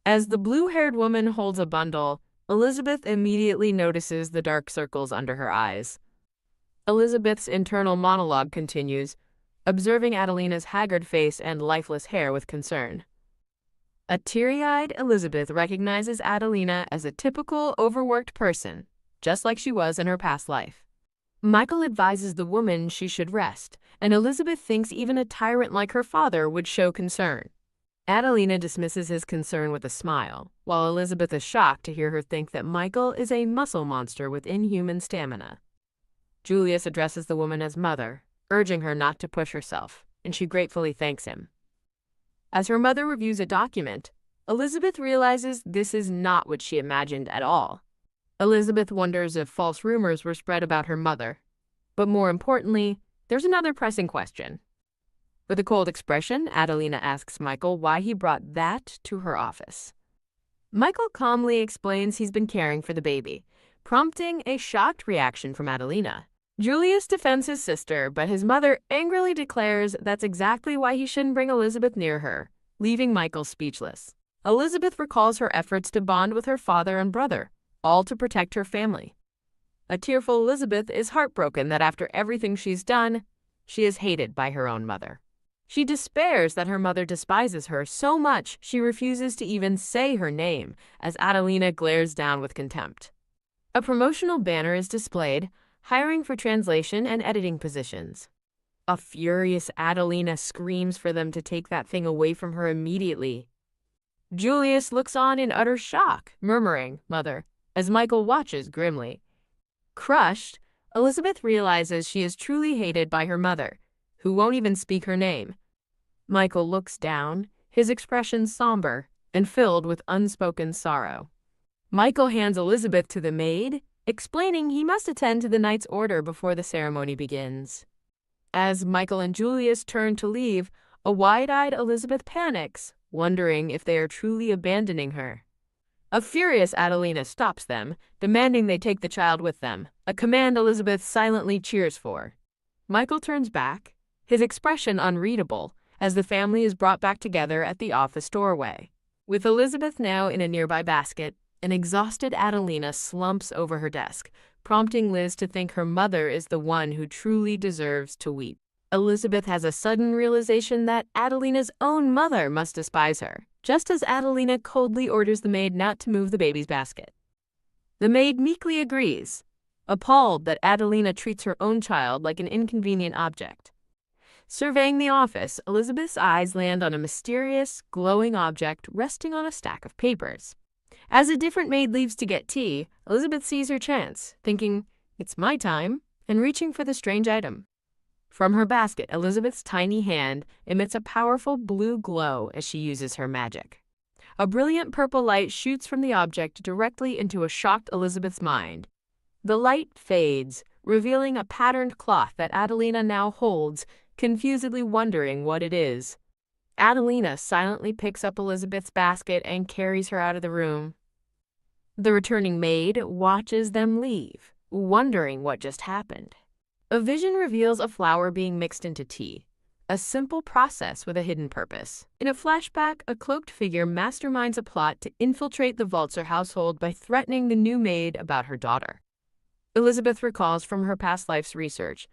As the blue-haired woman holds a bundle, Elizabeth immediately notices the dark circles under her eyes. Elizabeth's internal monologue continues, observing Adelina's haggard face and lifeless hair with concern. A teary-eyed Elizabeth recognizes Adelina as a typical overworked person, just like she was in her past life. Michael advises the woman she should rest, and Elizabeth thinks even a tyrant like her father would show concern. Adelina dismisses his concern with a smile, while Elizabeth is shocked to hear her think that Michael is a muscle monster with inhuman stamina. Julius addresses the woman as mother, urging her not to push herself, and she gratefully thanks him. As her mother reviews a document, Elizabeth realizes this is not what she imagined at all. Elizabeth wonders if false rumors were spread about her mother. But more importantly, there's another pressing question. With a cold expression, Adelina asks Michael why he brought that to her office. Michael calmly explains he's been caring for the baby, prompting a shocked reaction from Adelina. Julius defends his sister, but his mother angrily declares that's exactly why he shouldn't bring Elizabeth near her, leaving Michael speechless. Elizabeth recalls her efforts to bond with her father and brother, all to protect her family. A tearful Elizabeth is heartbroken that after everything she's done, she is hated by her own mother. She despairs that her mother despises her so much she refuses to even say her name as Adelina glares down with contempt. A promotional banner is displayed, hiring for translation and editing positions. A furious Adelina screams for them to take that thing away from her immediately. Julius looks on in utter shock, murmuring, "Mother," as Michael watches grimly. Crushed, Elizabeth realizes she is truly hated by her mother, who won't even speak her name. Michael looks down, his expression somber and filled with unspoken sorrow. Michael hands Elizabeth to the maid, explaining he must attend to the knight's order before the ceremony begins. As Michael and Julius turn to leave, a wide-eyed Elizabeth panics, wondering if they are truly abandoning her. A furious Adelina stops them, demanding they take the child with them, a command Elizabeth silently cheers for. Michael turns back, his expression unreadable, as the family is brought back together at the office doorway. With Elizabeth now in a nearby basket, an exhausted Adelina slumps over her desk, prompting Liz to think her mother is the one who truly deserves to weep. Elizabeth has a sudden realization that Adelina's own mother must despise her, just as Adelina coldly orders the maid not to move the baby's basket. The maid meekly agrees, appalled that Adelina treats her own child like an inconvenient object. Surveying the office, Elizabeth's eyes land on a mysterious, glowing object resting on a stack of papers. As a different maid leaves to get tea, Elizabeth sees her chance, thinking, "It's my time," and reaching for the strange item. From her basket, Elizabeth's tiny hand emits a powerful blue glow as she uses her magic. A brilliant purple light shoots from the object directly into a shocked Elizabeth's mind. The light fades, revealing a patterned cloth that Adelina now holds, confusedly wondering what it is. Adelina silently picks up Elizabeth's basket and carries her out of the room. The returning maid watches them leave, wondering what just happened. A vision reveals a flower being mixed into tea, a simple process with a hidden purpose. In a flashback, a cloaked figure masterminds a plot to infiltrate the Walzer household by threatening the new maid about her daughter. Elizabeth recalls from her past life's research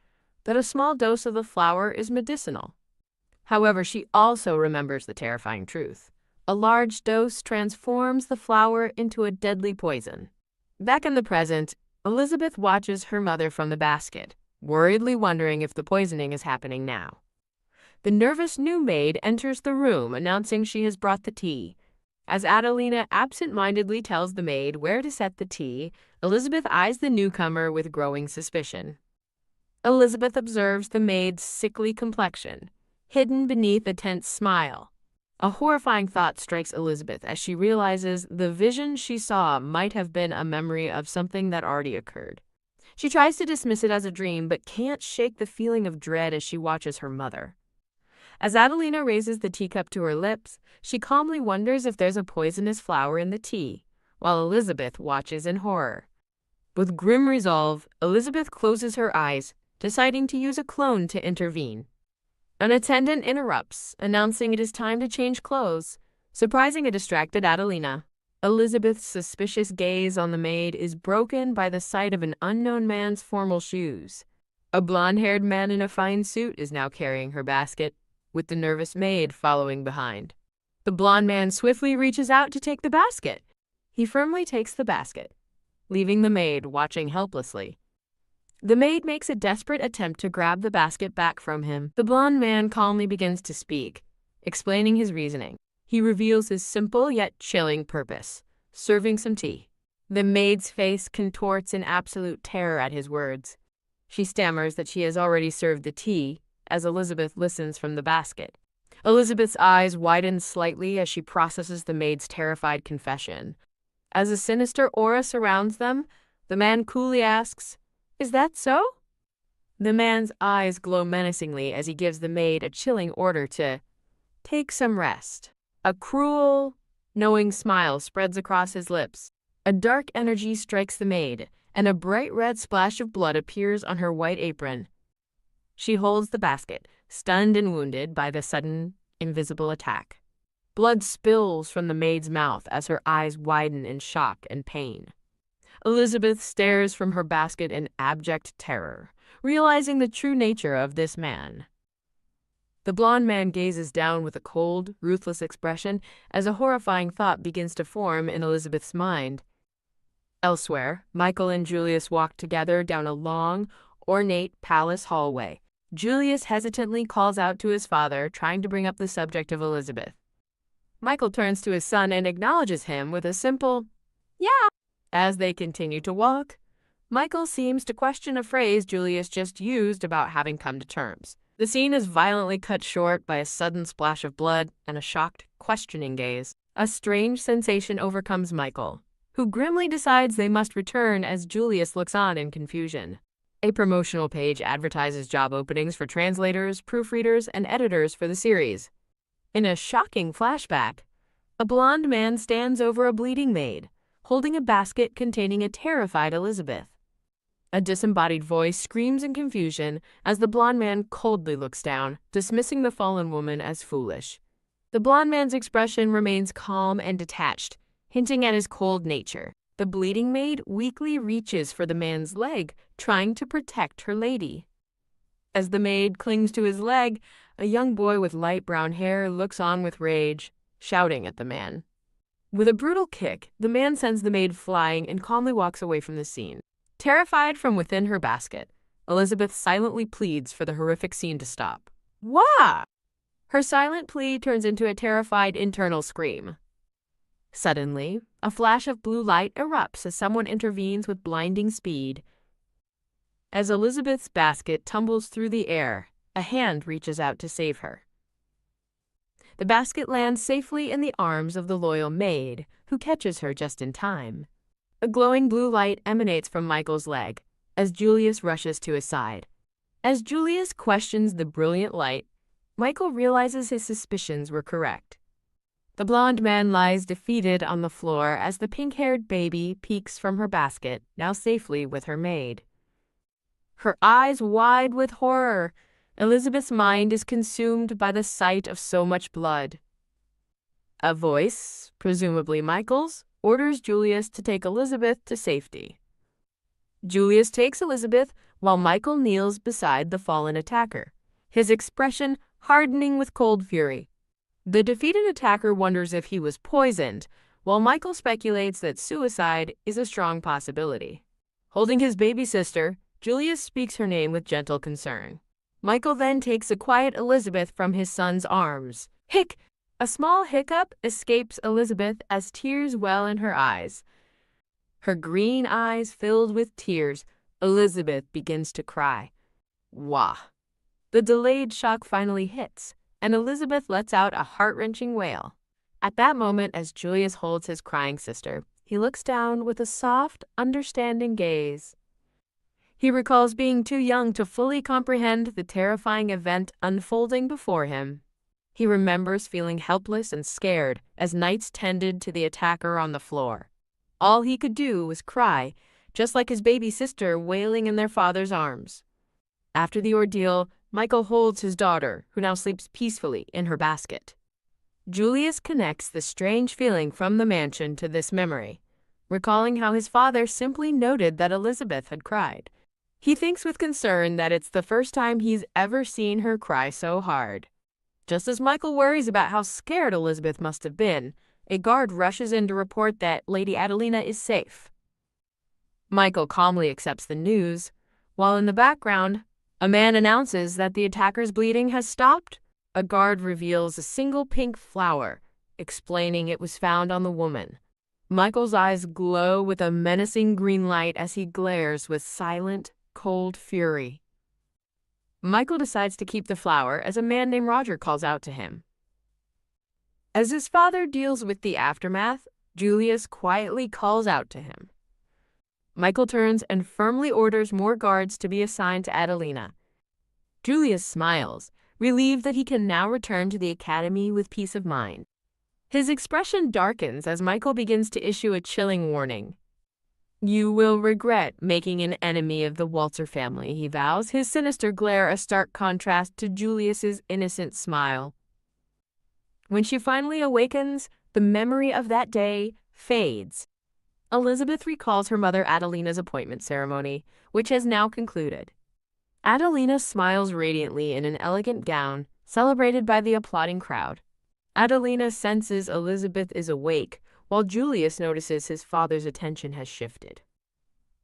that a small dose of the flower is medicinal. However, she also remembers the terrifying truth. A large dose transforms the flower into a deadly poison. Back in the present, Elizabeth watches her mother from the basket, worriedly wondering if the poisoning is happening now. The nervous new maid enters the room, announcing she has brought the tea. As Adelina absent-mindedly tells the maid where to set the tea, Elizabeth eyes the newcomer with growing suspicion. Elizabeth observes the maid's sickly complexion, hidden beneath a tense smile. A horrifying thought strikes Elizabeth as she realizes the vision she saw might have been a memory of something that already occurred. She tries to dismiss it as a dream, but can't shake the feeling of dread as she watches her mother. As Adelina raises the teacup to her lips, she calmly wonders if there's a poisonous flower in the tea, while Elizabeth watches in horror. With grim resolve, Elizabeth closes her eyes, deciding to use a clone to intervene. An attendant interrupts, announcing it is time to change clothes, surprising a distracted Adelina. Elizabeth's suspicious gaze on the maid is broken by the sight of an unknown man's formal shoes. A blonde-haired man in a fine suit is now carrying her basket, with the nervous maid following behind. The blonde man swiftly reaches out to take the basket. He firmly takes the basket, leaving the maid watching helplessly. The maid makes a desperate attempt to grab the basket back from him. The blonde man calmly begins to speak, explaining his reasoning. He reveals his simple yet chilling purpose, serving some tea. The maid's face contorts in absolute terror at his words. She stammers that she has already served the tea, as Elizabeth listens from the basket. Elizabeth's eyes widen slightly as she processes the maid's terrified confession. As a sinister aura surrounds them, the man coolly asks, "Is that so?" The man's eyes glow menacingly as he gives the maid a chilling order to take some rest. A cruel, knowing smile spreads across his lips. A dark energy strikes the maid, and a bright red splash of blood appears on her white apron. She holds the basket, stunned and wounded by the sudden, invisible attack. Blood spills from the maid's mouth as her eyes widen in shock and pain. Elizabeth stares from her basket in abject terror, realizing the true nature of this man. The blond man gazes down with a cold, ruthless expression as a horrifying thought begins to form in Elizabeth's mind. Elsewhere, Michael and Julius walk together down a long, ornate palace hallway. Julius hesitantly calls out to his father, trying to bring up the subject of Elizabeth. Michael turns to his son and acknowledges him with a simple, "Yeah." As they continue to walk, Michael seems to question a phrase Julius just used about having come to terms. The scene is violently cut short by a sudden splash of blood and a shocked, questioning gaze. A strange sensation overcomes Michael, who grimly decides they must return as Julius looks on in confusion. A promotional page advertises job openings for translators, proofreaders, and editors for the series. In a shocking flashback, a blond man stands over a bleeding maid, holding a basket containing a terrified Elizabeth. A disembodied voice screams in confusion as the blond man coldly looks down, dismissing the fallen woman as foolish. The blond man's expression remains calm and detached, hinting at his cold nature. The bleeding maid weakly reaches for the man's leg, trying to protect her lady. As the maid clings to his leg, a young boy with light brown hair looks on with rage, shouting at the man. With a brutal kick, the man sends the maid flying and calmly walks away from the scene. Terrified from within her basket, Elizabeth silently pleads for the horrific scene to stop. Wah! Her silent plea turns into a terrified internal scream. Suddenly, a flash of blue light erupts as someone intervenes with blinding speed. As Elizabeth's basket tumbles through the air, a hand reaches out to save her. The basket lands safely in the arms of the loyal maid, who catches her just in time. A glowing blue light emanates from Michael's leg as Julius rushes to his side. As Julius questions the brilliant light, Michael realizes his suspicions were correct. The blond man lies defeated on the floor as the pink-haired baby peeks from her basket, now safely with her maid. Her eyes wide with horror, Elizabeth's mind is consumed by the sight of so much blood. A voice, presumably Michael's, orders Julius to take Elizabeth to safety. Julius takes Elizabeth while Michael kneels beside the fallen attacker, his expression hardening with cold fury. The defeated attacker wonders if he was poisoned, while Michael speculates that suicide is a strong possibility. Holding his baby sister, Julius speaks her name with gentle concern. Michael then takes a quiet Elizabeth from his son's arms. Hic! A small hiccup escapes Elizabeth as tears well in her eyes. Her green eyes filled with tears, Elizabeth begins to cry. Wah! The delayed shock finally hits, and Elizabeth lets out a heart-wrenching wail. At that moment, as Julius holds his crying sister, he looks down with a soft, understanding gaze. He recalls being too young to fully comprehend the terrifying event unfolding before him. He remembers feeling helpless and scared as knights tended to the attacker on the floor. All he could do was cry, just like his baby sister wailing in their father's arms. After the ordeal, Michael holds his daughter, who now sleeps peacefully in her basket. Julius connects the strange feeling from the mansion to this memory, recalling how his father simply noted that Elizabeth had cried. He thinks with concern that it's the first time he's ever seen her cry so hard. Just as Michael worries about how scared Elizabeth must have been, a guard rushes in to report that Lady Adelina is safe. Michael calmly accepts the news, while in the background, a man announces that the attacker's bleeding has stopped. A guard reveals a single pink flower, explaining it was found on the woman. Michael's eyes glow with a menacing green light as he glares with silent, cold fury. Michael decides to keep the flower as a man named Roger calls out to him. As his father deals with the aftermath, Julius quietly calls out to him. Michael turns and firmly orders more guards to be assigned to Adelina. Julius smiles, relieved that he can now return to the academy with peace of mind. His expression darkens as Michael begins to issue a chilling warning. You will regret making an enemy of the Walter family, he vows, his sinister glare a stark contrast to Julius's innocent smile. When she finally awakens, the memory of that day fades. Elizabeth recalls her mother Adelina's appointment ceremony, which has now concluded. Adelina smiles radiantly in an elegant gown, celebrated by the applauding crowd. Adelina senses Elizabeth is awake, while Julius notices his father's attention has shifted.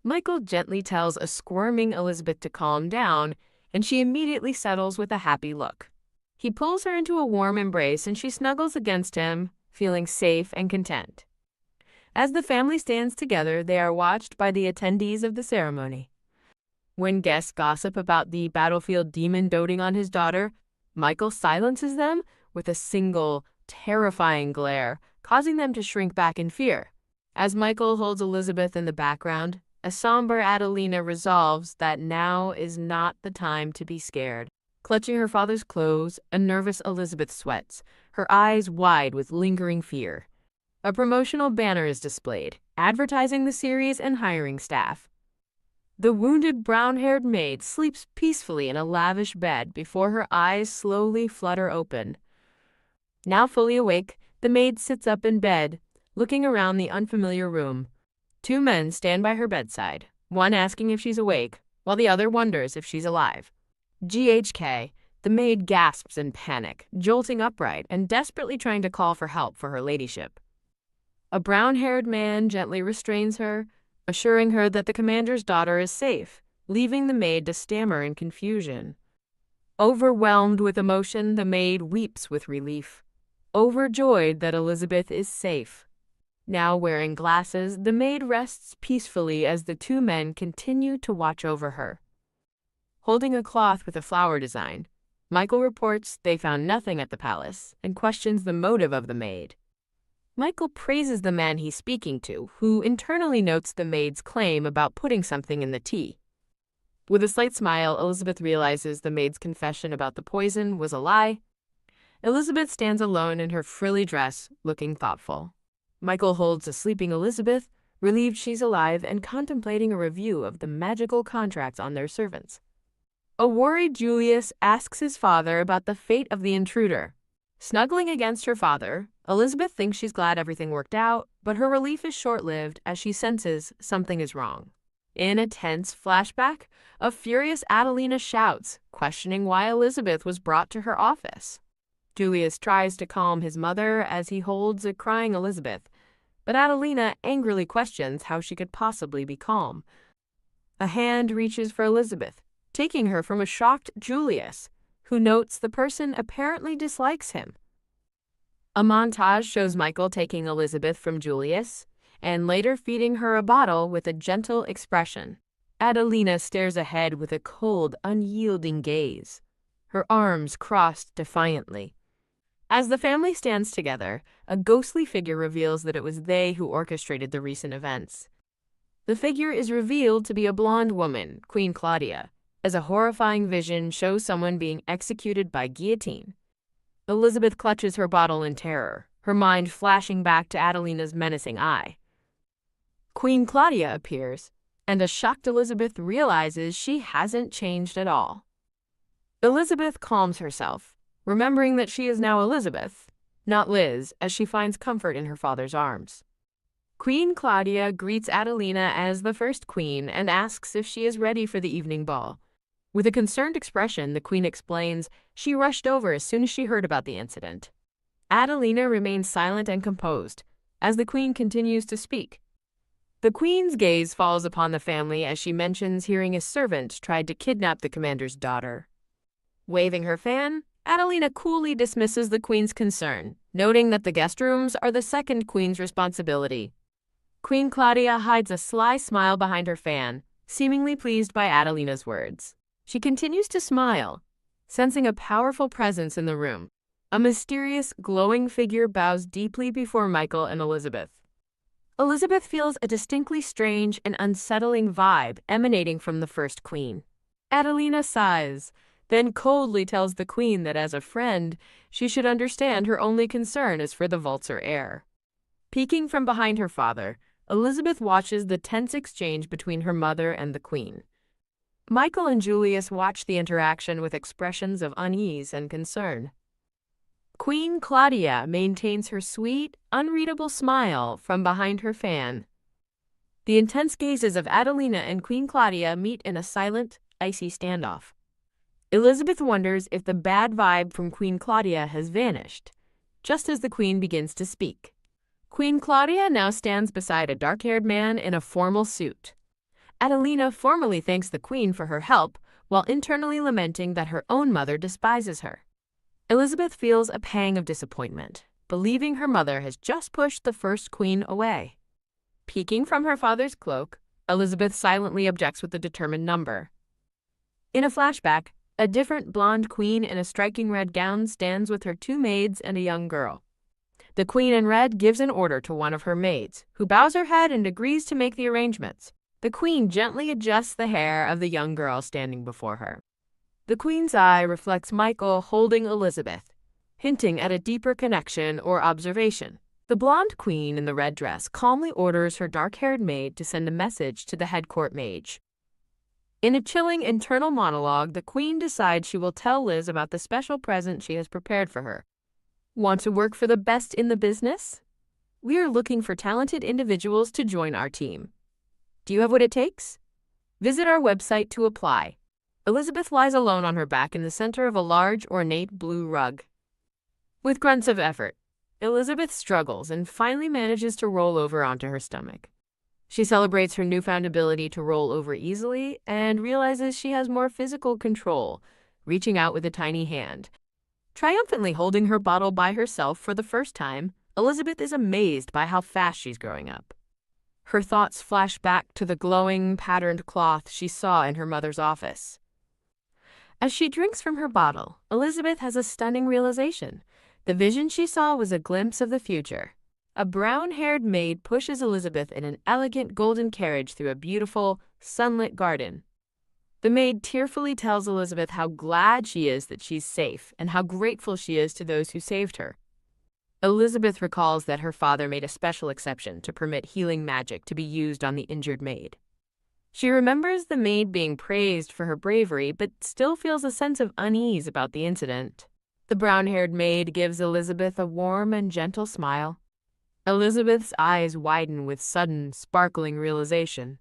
Michael gently tells a squirming Elizabeth to calm down, and she immediately settles with a happy look. He pulls her into a warm embrace and she snuggles against him, feeling safe and content. As the family stands together, they are watched by the attendees of the ceremony. When guests gossip about the battlefield demon doting on his daughter, Michael silences them with a single, terrifying glare, causing them to shrink back in fear. As Michael holds Elizabeth in the background, a somber Adelina resolves that now is not the time to be scared. Clutching her father's clothes, a nervous Elizabeth sweats, her eyes wide with lingering fear. A promotional banner is displayed, advertising the series and hiring staff. The wounded brown-haired maid sleeps peacefully in a lavish bed before her eyes slowly flutter open. Now fully awake, the maid sits up in bed, looking around the unfamiliar room. Two men stand by her bedside, one asking if she's awake, while the other wonders if she's alive. GHK, the maid gasps in panic, jolting upright and desperately trying to call for help for her ladyship. A brown-haired man gently restrains her, assuring her that the commander's daughter is safe, leaving the maid to stammer in confusion. Overwhelmed with emotion, the maid weeps with relief, overjoyed that Elizabeth is safe. Now wearing glasses, the maid rests peacefully as the two men continue to watch over her. Holding a cloth with a flower design, Michael reports they found nothing at the palace and questions the motive of the maid. Michael praises the man he's speaking to, who internally notes the maid's claim about putting something in the tea. With a slight smile, Elizabeth realizes the maid's confession about the poison was a lie. Elizabeth stands alone in her frilly dress, looking thoughtful. Michael holds a sleeping Elizabeth, relieved she's alive and contemplating a review of the magical contracts on their servants. A worried Julius asks his father about the fate of the intruder. Snuggling against her father, Elizabeth thinks she's glad everything worked out, but her relief is short-lived as she senses something is wrong. In a tense flashback, a furious Adelina shouts, questioning why Elizabeth was brought to her office. Julius tries to calm his mother as he holds a crying Elizabeth, but Adelina angrily questions how she could possibly be calm. A hand reaches for Elizabeth, taking her from a shocked Julius, who notes the person apparently dislikes him. A montage shows Michael taking Elizabeth from Julius and later feeding her a bottle with a gentle expression. Adelina stares ahead with a cold, unyielding gaze, her arms crossed defiantly. As the family stands together, a ghostly figure reveals that it was they who orchestrated the recent events. The figure is revealed to be a blonde woman, Queen Claudia, as a horrifying vision shows someone being executed by guillotine. Elizabeth clutches her bottle in terror, her mind flashing back to Adelina's menacing eye. Queen Claudia appears, and a shocked Elizabeth realizes she hasn't changed at all. Elizabeth calms herself, remembering that she is now Elizabeth, not Liz, as she finds comfort in her father's arms. Queen Claudia greets Adelina as the first queen and asks if she is ready for the evening ball. With a concerned expression, the queen explains she rushed over as soon as she heard about the incident. Adelina remains silent and composed as the queen continues to speak. The queen's gaze falls upon the family as she mentions hearing a servant tried to kidnap the commander's daughter. Waving her fan, Adelina coolly dismisses the queen's concern, noting that the guest rooms are the second queen's responsibility. Queen Claudia hides a sly smile behind her fan, seemingly pleased by Adelina's words. She continues to smile, sensing a powerful presence in the room. A mysterious, glowing figure bows deeply before Michael and Elizabeth. Elizabeth feels a distinctly strange and unsettling vibe emanating from the first queen. Adelina sighs, then coldly tells the queen that as a friend, she should understand her only concern is for the Vulture heir. Peeking from behind her father, Elizabeth watches the tense exchange between her mother and the queen. Michael and Julius watch the interaction with expressions of unease and concern. Queen Claudia maintains her sweet, unreadable smile from behind her fan. The intense gazes of Adelina and Queen Claudia meet in a silent, icy standoff. Elizabeth wonders if the bad vibe from Queen Claudia has vanished, just as the Queen begins to speak. Queen Claudia now stands beside a dark-haired man in a formal suit. Adelina formally thanks the Queen for her help, while internally lamenting that her own mother despises her. Elizabeth feels a pang of disappointment, believing her mother has just pushed the first Queen away. Peeking from her father's cloak, Elizabeth silently objects with a determined number. In a flashback, a different blonde queen in a striking red gown stands with her 2 maids and a young girl. The queen in red gives an order to one of her maids, who bows her head and agrees to make the arrangements. The queen gently adjusts the hair of the young girl standing before her. The queen's eye reflects Michael holding Elizabeth, hinting at a deeper connection or observation. The blonde queen in the red dress calmly orders her dark-haired maid to send a message to the head court mage. In a chilling internal monologue, the queen decides she will tell Liz about the special present she has prepared for her. Want to work for the best in the business? We are looking for talented individuals to join our team. Do you have what it takes? Visit our website to apply. Elizabeth lies alone on her back in the center of a large, ornate blue rug. With grunts of effort, Elizabeth struggles and finally manages to roll over onto her stomach. She celebrates her newfound ability to roll over easily and realizes she has more physical control, reaching out with a tiny hand. Triumphantly holding her bottle by herself for the first time, Elizabeth is amazed by how fast she's growing up. Her thoughts flash back to the glowing, patterned cloth she saw in her mother's office. As she drinks from her bottle, Elizabeth has a stunning realization. The vision she saw was a glimpse of the future. A brown-haired maid pushes Elizabeth in an elegant golden carriage through a beautiful, sunlit garden. The maid tearfully tells Elizabeth how glad she is that she's safe and how grateful she is to those who saved her. Elizabeth recalls that her father made a special exception to permit healing magic to be used on the injured maid. She remembers the maid being praised for her bravery, but still feels a sense of unease about the incident. The brown-haired maid gives Elizabeth a warm and gentle smile. Elizabeth's eyes widen with sudden, sparkling realization.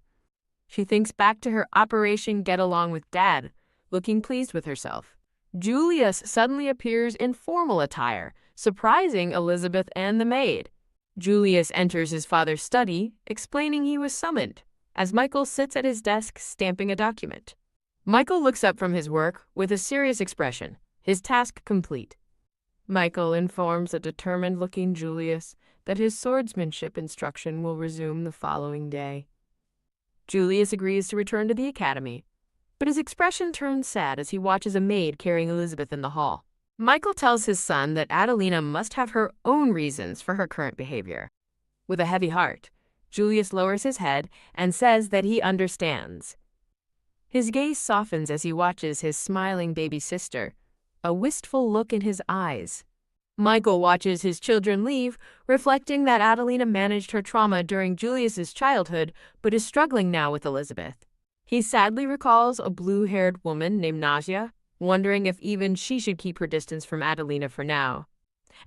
She thinks back to her Operation Get Along with Dad, looking pleased with herself. Julius suddenly appears in formal attire, surprising Elizabeth and the maid. Julius enters his father's study, explaining he was summoned, as Michael sits at his desk stamping a document. Michael looks up from his work with a serious expression, his task complete. Michael informs a determined-looking Julius that his swordsmanship instruction will resume the following day. Julius agrees to return to the academy, but his expression turns sad as he watches a maid carrying Elizabeth in the hall. Michael tells his son that Adelina must have her own reasons for her current behavior. With a heavy heart, Julius lowers his head and says that he understands. His gaze softens as he watches his smiling baby sister, a wistful look in his eyes. Michael watches his children leave, reflecting that Adelina managed her trauma during Julius's childhood, but is struggling now with Elizabeth. He sadly recalls a blue-haired woman named Nausea, wondering if even she should keep her distance from Adelina for now.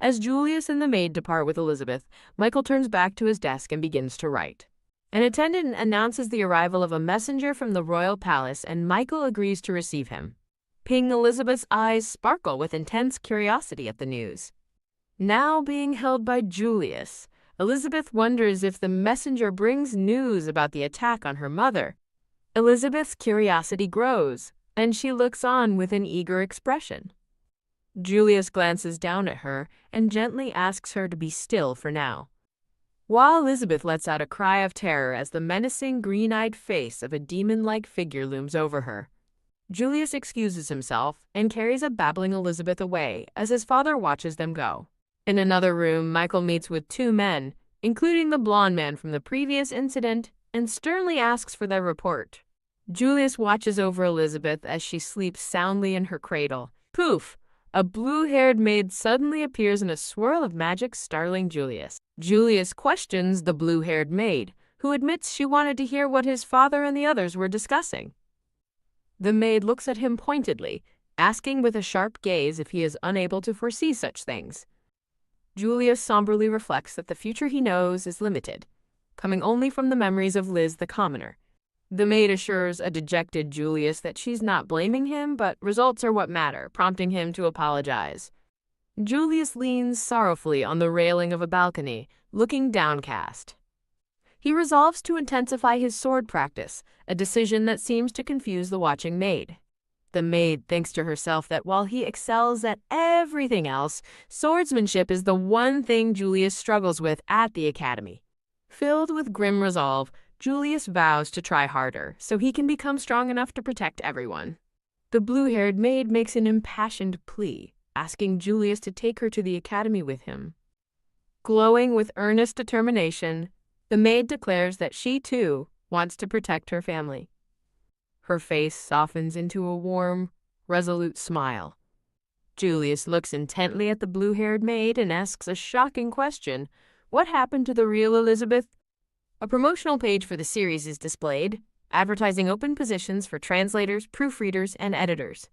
As Julius and the maid depart with Elizabeth, Michael turns back to his desk and begins to write. An attendant announces the arrival of a messenger from the royal palace, and Michael agrees to receive him. Elizabeth's eyes sparkle with intense curiosity at the news. Now being held by Julius, Elizabeth wonders if the messenger brings news about the attack on her mother. Elizabeth's curiosity grows, and she looks on with an eager expression. Julius glances down at her and gently asks her to be still for now, while Elizabeth lets out a cry of terror as the menacing green-eyed face of a demon-like figure looms over her. Julius excuses himself and carries a babbling Elizabeth away as his father watches them go. In another room, Michael meets with 2 men, including the blonde man from the previous incident, and sternly asks for their report. Julius watches over Elizabeth as she sleeps soundly in her cradle. Poof! A blue-haired maid suddenly appears in a swirl of magic, startling Julius. Julius questions the blue-haired maid, who admits she wanted to hear what his father and the others were discussing. The maid looks at him pointedly, asking with a sharp gaze if he is unable to foresee such things. Julius somberly reflects that the future he knows is limited, coming only from the memories of Liz the commoner. The maid assures a dejected Julius that she's not blaming him, but results are what matter, prompting him to apologize. Julius leans sorrowfully on the railing of a balcony, looking downcast. He resolves to intensify his sword practice, a decision that seems to confuse the watching maid. The maid thinks to herself that while he excels at everything else, swordsmanship is the one thing Julius struggles with at the academy. Filled with grim resolve, Julius vows to try harder so he can become strong enough to protect everyone. The blue-haired maid makes an impassioned plea, asking Julius to take her to the academy with him. Glowing with earnest determination, the maid declares that she, too, wants to protect her family. Her face softens into a warm, resolute smile. Julius looks intently at the blue-haired maid and asks a shocking question. What happened to the real Elizabeth? A promotional page for the series is displayed, advertising open positions for translators, proofreaders, and editors.